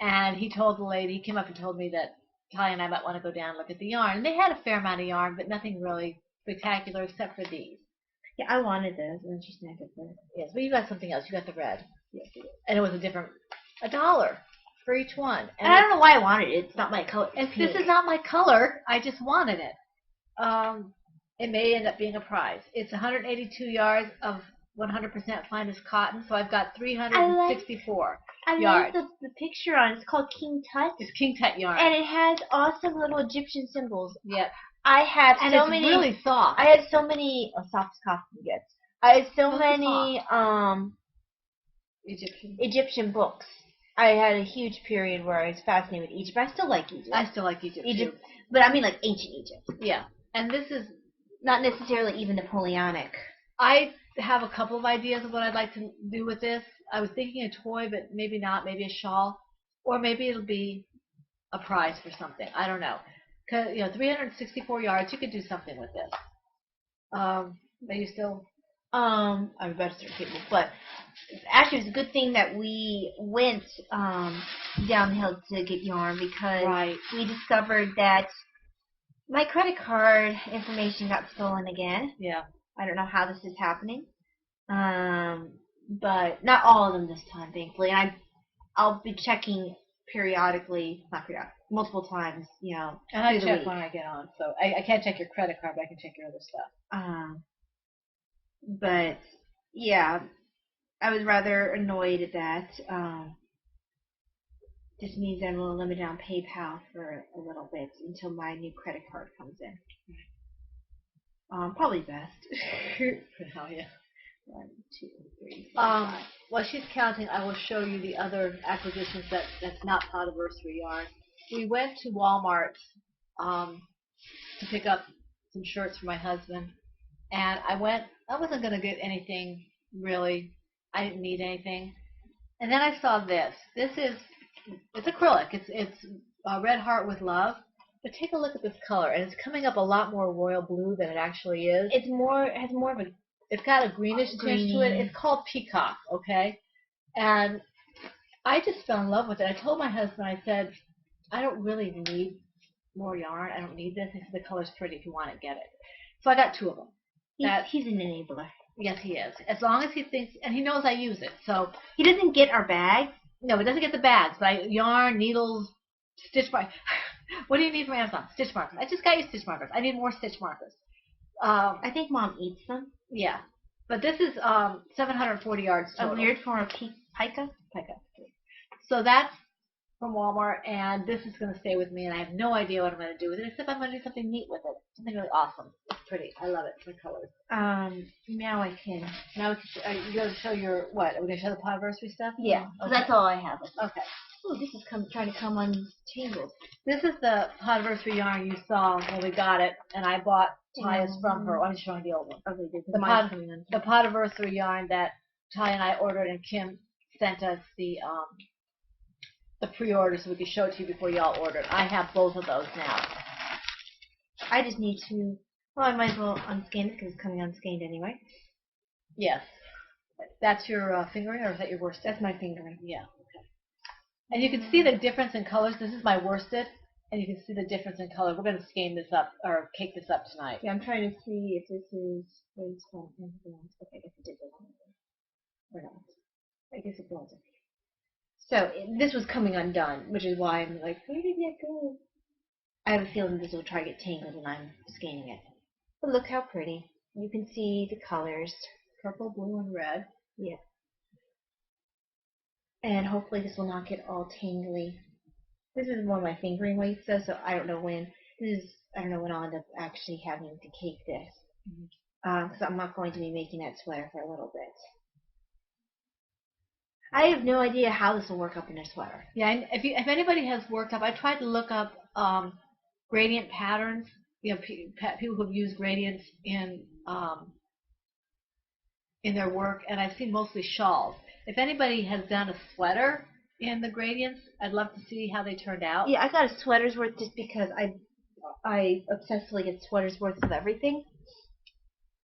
And he told the lady, he came up and told me that Ty and I might want to go down and look at the yarn. And they had a fair amount of yarn, but nothing really spectacular except for these. Yeah, I wanted those, and then she snagged it for. Yes, but you got something else. You got the red. Yes, you did. And it was $1 for each one. And I don't know why I wanted it. It's not my color. This is not my color. I just wanted it. It may end up being a prize. It's 182 yards of 100% finest cotton, so I've got 364 yards. I like the picture on it. It's called King Tut. It's King Tut yarn. And it has awesome little Egyptian symbols. Yep. I have and so it's many. Really soft. I had so many. Soft as cotton gets. I had so many Egyptian books. I had a huge period where I was fascinated with Egypt. I still like Egypt. I still like Egypt too. But I mean like ancient Egypt. Yeah. And this is not necessarily even Napoleonic. I have a couple of ideas of what I'd like to do with this. I was thinking a toy, but maybe not. Maybe a shawl. Or maybe it'll be a prize for something. I don't know. Because, 364 yards, you could do something with this. Are you still... I'm about to start people, but actually it was a good thing that we went down the hill to get yarn because we discovered that my credit card information got stolen again. Yeah. I don't know how this is happening, but not all of them this time, thankfully. And I'll be checking multiple times, And I check when I get on, so I can't check your credit card, but I can check your other stuff. But, yeah, I was rather annoyed at that. This means I'm going to limit on PayPal for a little bit until my new credit card comes in. Probably best. For now, yeah. 1, 2, 3, 4, 5. While she's counting, I will show you the other acquisitions that's not Podiversary yarn. We went to Walmart to pick up some shirts for my husband. And I wasn't going to get anything really. I didn't need anything. And then I saw this. It's acrylic. It's Red Heart with Love. But take a look at this color. And it's coming up a lot more royal blue than it actually is. It has more of a... It's got a greenish tinge to it. It's called Peacock, okay? And I just fell in love with it. I told my husband, I said, I don't really need more yarn. I don't need this. He said, the color's pretty. If you want it, get it. So I got 2 of them. He's an enabler. Yes, he is. As long as he thinks, and he knows I use it. So he doesn't get our bags. No, he doesn't get the bags. But yarn, needles, stitch markers. What do you need from Amazon? Stitch markers. I just got you stitch markers. I need more stitch markers. I think Mom eats them. Yeah, but this is 740 yards total. A weird form of pica. So that's from Walmart, and this is going to stay with me, and I have no idea what I'm going to do with it, except I'm going to do something neat with it. Something really awesome. It's pretty. I love it. The colors. Now I can. Now you're going to show your, what? Are we going to show the Podiversary stuff? Yeah. Okay. That's all I have. Okay. Ooh, this is trying to come untangled. This is the Podiversary yarn you saw when we got it, and I bought Taya's from her. I'm showing the old one. Okay, the Podiversary yarn that Ty and I ordered, and Kim sent us the pre-order so we could show it to you before y'all ordered. I have both of those now. I just need to. Well, I might as well unscan it because it's coming unscanned anyway. Yes. That's your fingering, or is that your worsted? That's my fingering. Yeah. Okay. And you can see the difference in colors. This is my worsted, and you can see the difference in color. We're going to skein this up, or cake this up tonight. Yeah, I'm trying to see if this is. Okay, I guess it did go on. Or not. I guess it was. So this was coming undone, which is why I'm like, where did that go? I have a feeling this will try to get tangled when I'm scanning it. But look how pretty. You can see the colors. Purple, blue, and red. Yeah. And hopefully this will not get all tangly. This is more my fingering weights though, so I don't know when. I don't know when I'll end up actually having to cake this. Because I'm not going to be making that sweater for a little bit. I have no idea how this will work up in a sweater. Yeah, and if anybody has worked up, I tried to look up gradient patterns. You know, people who've used gradients in their work, and I've seen mostly shawls. If anybody has done a sweater in the gradients, I'd love to see how they turned out. Yeah, I got a sweater's worth just because I obsessively get sweater's worth of everything.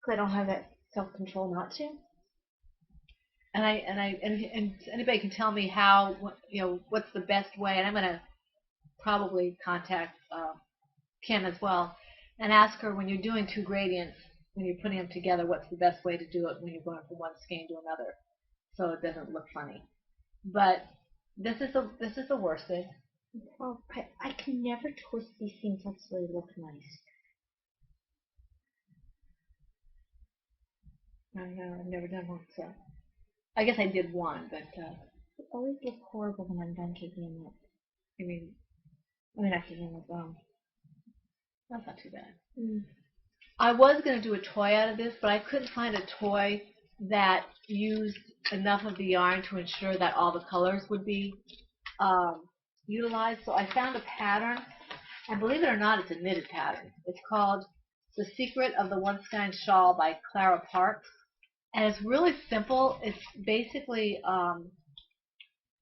Because I don't have that self-control not to. And anybody can tell me how, what's the best way, and I'm going to probably contact Kim as well and ask her, when you're doing two gradients, when you're putting them together, what's the best way to do it when you're going from one skein to another, so it doesn't look funny. But this is the worsted. Oh, I can never twist these things up so they look nice. I don't know, I've never done one, so I guess I did one, but it always looks horrible when I'm done taking them up. I mean, I taking them up. That's not too bad. Mm. I was going to do a toy out of this, but I couldn't find a toy that used enough of the yarn to ensure that all the colors would be utilized. So I found a pattern, and believe it or not, it's a knitted pattern. It's called The Secret of the One Skein Shawl by Clara Parks. And it's really simple. It's basically,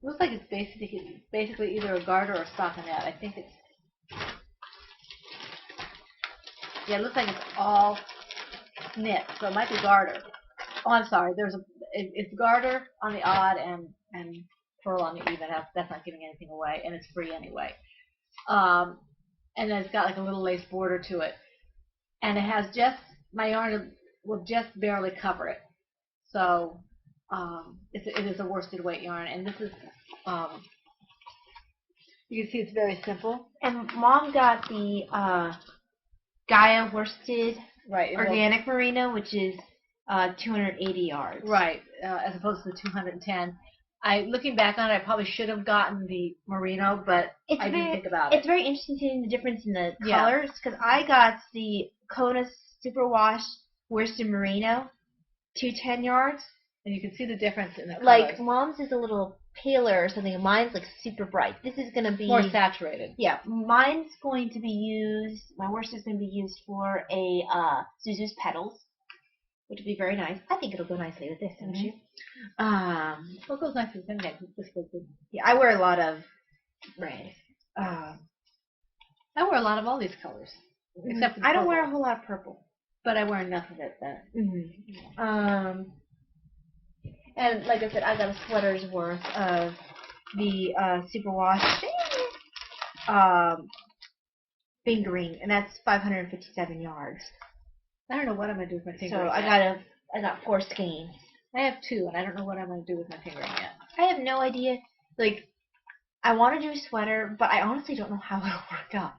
looks like it's basically either a garter or a stockinette. I think it's, yeah, it looks like it's all knit, so it might be garter. Oh, I'm sorry. It's garter on the odd and purl on the even. That's not giving anything away, and it's free anyway. And then it's got like a little lace border to it, and it has my yarn will just barely cover it. So it is a worsted weight yarn, and this is you can see it's very simple. And Mom got the Gaia worsted organic merino, which is 280 yards. Right, as opposed to the 210. Looking back on it, I probably should have gotten the merino, but I didn't think about it. It's very interesting seeing the difference in the colors, because I got the Kona Superwash worsted merino, 210 yards. And you can see the difference in the colors. Like, Mom's is a little paler or something, and mine's like super bright. This is going to be more saturated. Yeah, mine's going to be used, my worsted is going to be used for a Zuzu's petals, which would be very nice. I think it'll go nicely with this, don't you? What goes nice with anything? This goes good. Yeah, I wear a lot of red. I wear a lot of all these colors. Except for the I don't purple. wear a whole lot of purple. But I wear enough of it that. And like I said, I got a sweater's worth of the Superwash fingering, and that's 557 yards. I don't know what I'm gonna do with my fingering. So I got 4 skeins. I have 2, and I don't know what I'm gonna do with my fingering yet. I have no idea. Like, I want to do a sweater, but I honestly don't know how it'll work out.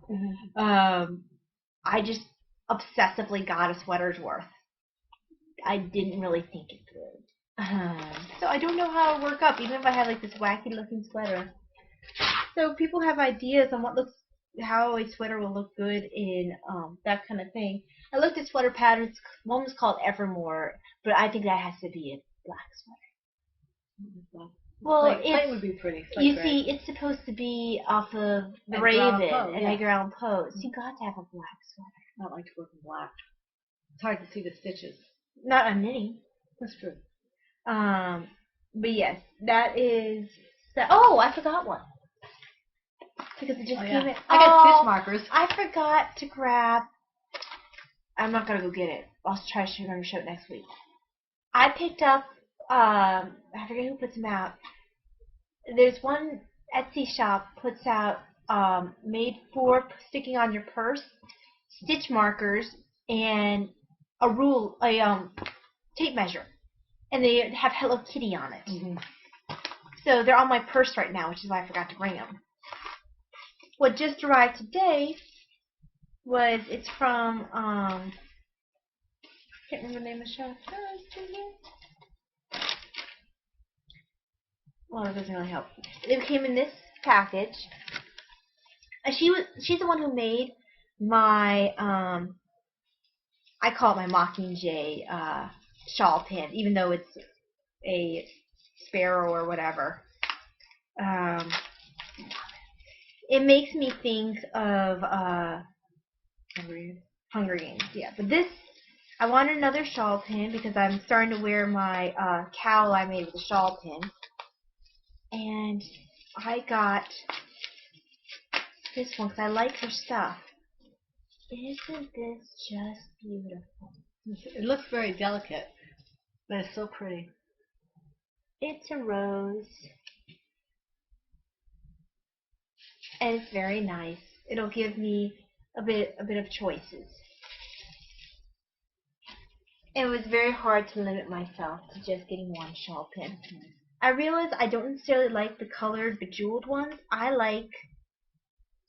I just obsessively got a sweater's worth. I didn't really think it through. So I don't know how it'll work up, even if I had like this wacky looking sweater. So people have ideas on how a sweater will look good in that kind of thing. I looked at sweater patterns. One was called Evermore, but I think that has to be a black sweater. Well, plain would be pretty. You see, it's supposed to be off of the Raven and Edgar Allan Poe. So you got to have a black sweater. I don't like to work in black. It's hard to see the stitches. Not on knitting. That's true. But yes, that is. Oh, I forgot one. Because it just came in. I got stitch markers. I forgot to grab. I'm not gonna go get it. I'll try to remember to show it next week. I picked up. I forget who puts them out. There's one Etsy shop puts out made for sticking on your purse, stitch markers, and a tape measure, and they have Hello Kitty on it. So they're on my purse right now, which is why I forgot to bring them. What just arrived today was it's from can't remember the name of the shop. Well, it doesn't really help. It came in this package. She's the one who made my I call it my Mockingjay shawl pin, even though it's a sparrow or whatever. It makes me think of Hunger Games, yeah. But this, I wanted another shawl pin because I'm starting to wear my cowl I made with a shawl pin. And I got this one because I like her stuff. Isn't this just beautiful? It looks very delicate, but it's so pretty. It's a rose. And it's very nice. It'll give me a bit of choices. It was very hard to limit myself to just getting one shawl pin. I realize I don't necessarily like the colored bejeweled ones. I like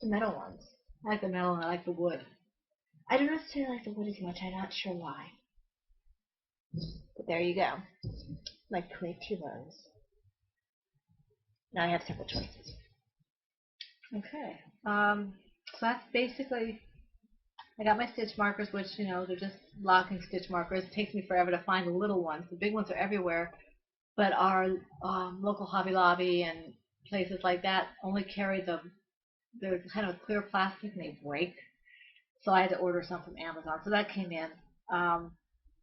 the metal ones. I like the metal and I like the wood. I don't necessarily like the wood as much. I'm not sure why. But there you go. My pretty rose. Now I have several choices. Okay. So that's basically, I got my stitch markers, which, you know, they're just blocking stitch markers. It takes me forever to find the little ones. The big ones are everywhere, but our local Hobby Lobby and places like that only carry they're kind of clear plastic and they break. So I had to order some from Amazon. So that came in.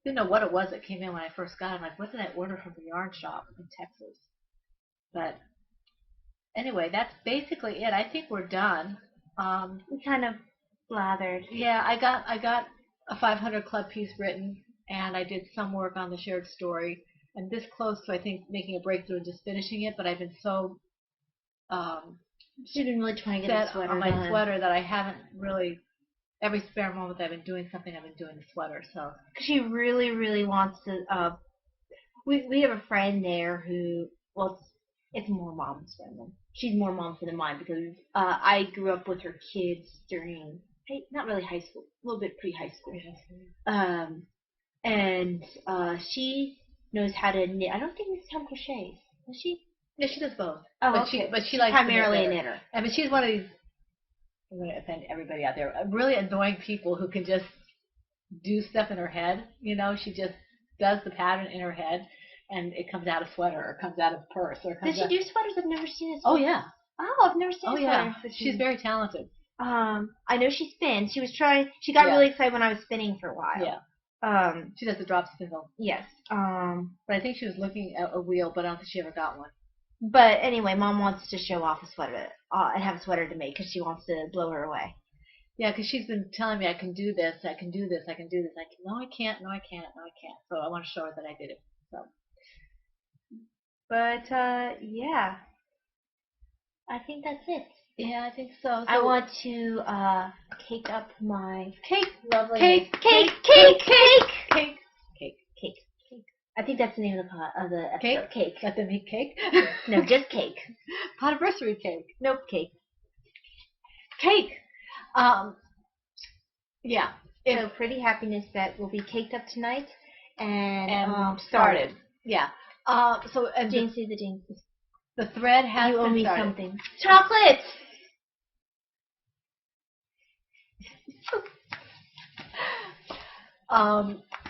Didn't know what it was that came in when I first got it. I'm like, what did I order from the yarn shop in Texas? But anyway, that's basically it. I think we're done. We kind of blathered. Yeah, I got a 500 club piece written, and I did some work on the shared story. I'm this close to, I think, making a breakthrough and just finishing it, but I've been so She's been really trying to get a sweater on my done. sweater that I haven't really, every spare moment I've been doing something, I've been doing the sweater. So she really, really wants to. We have a friend there who, well, it's more mom's friend than she's more mom's than mine because I grew up with her kids during not really high school, a little bit pre-high school. And she knows how to knit. I don't think Miss Tom crochets. Does she? yeah, she does both. Oh, but okay. she likes primarily to knit a knitter. I mean, she's one of these. I'm going to offend everybody out there. Really annoying people who can just do stuff in her head. You know, she just does the pattern in her head, and it comes out a sweater or comes out a purse or comes. Does she do sweaters? I've never seen a sweater. Oh yeah. Oh, I've never seen a sweater. Yeah. She's very talented. I know she spins. She was trying. She got really excited when I was spinning for a while. Yeah. She does the drop spindle. Yes. But I think she was looking at a wheel, but I don't think she ever got one. But anyway, Mom wants to show off a sweater and have a sweater to make because she wants to blow her away. Yeah, because she's been telling me I can do this, I can do this, I can do this. No, I can't, no, I can't, no, I can't. So I want to show her that I did it. So. But yeah, I think that's it. Yeah, I think so. I want to cake up my cake. Lovely. Cake. I think that's the name of the episode. Cake. Let them eat cake? No, just cake. Potiversary cake. Nope, cake. Cake. Yeah. So Pretty Happiness Set will be caked up tonight and started. Yeah. So and Jinxie the Jinxies. The thread has you owe me started. Something. Chocolate.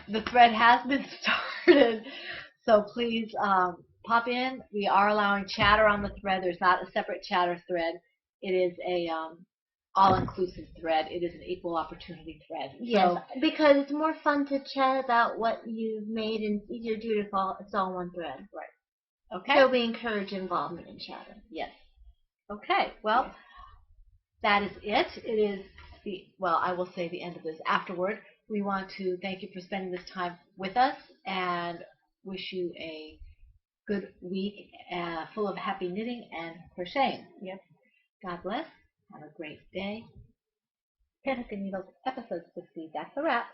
The thread has been started, so please pop in. We are allowing chatter on the thread. There's not a separate chatter thread. It is a all-inclusive thread. It is an equal opportunity thread. Yes, so, because it's more fun to chat about what you've made and it's easier to do it if it's all one thread. Right. Okay. So we encourage involvement in chatter. Yes. Okay. Well, that is it. It is I will say the end of this afterward. We want to thank you for spending this time with us and wish you a good week full of happy knitting and crocheting. Yep. God bless. Have a great day. Panic and Needles episode 60. That's a wrap.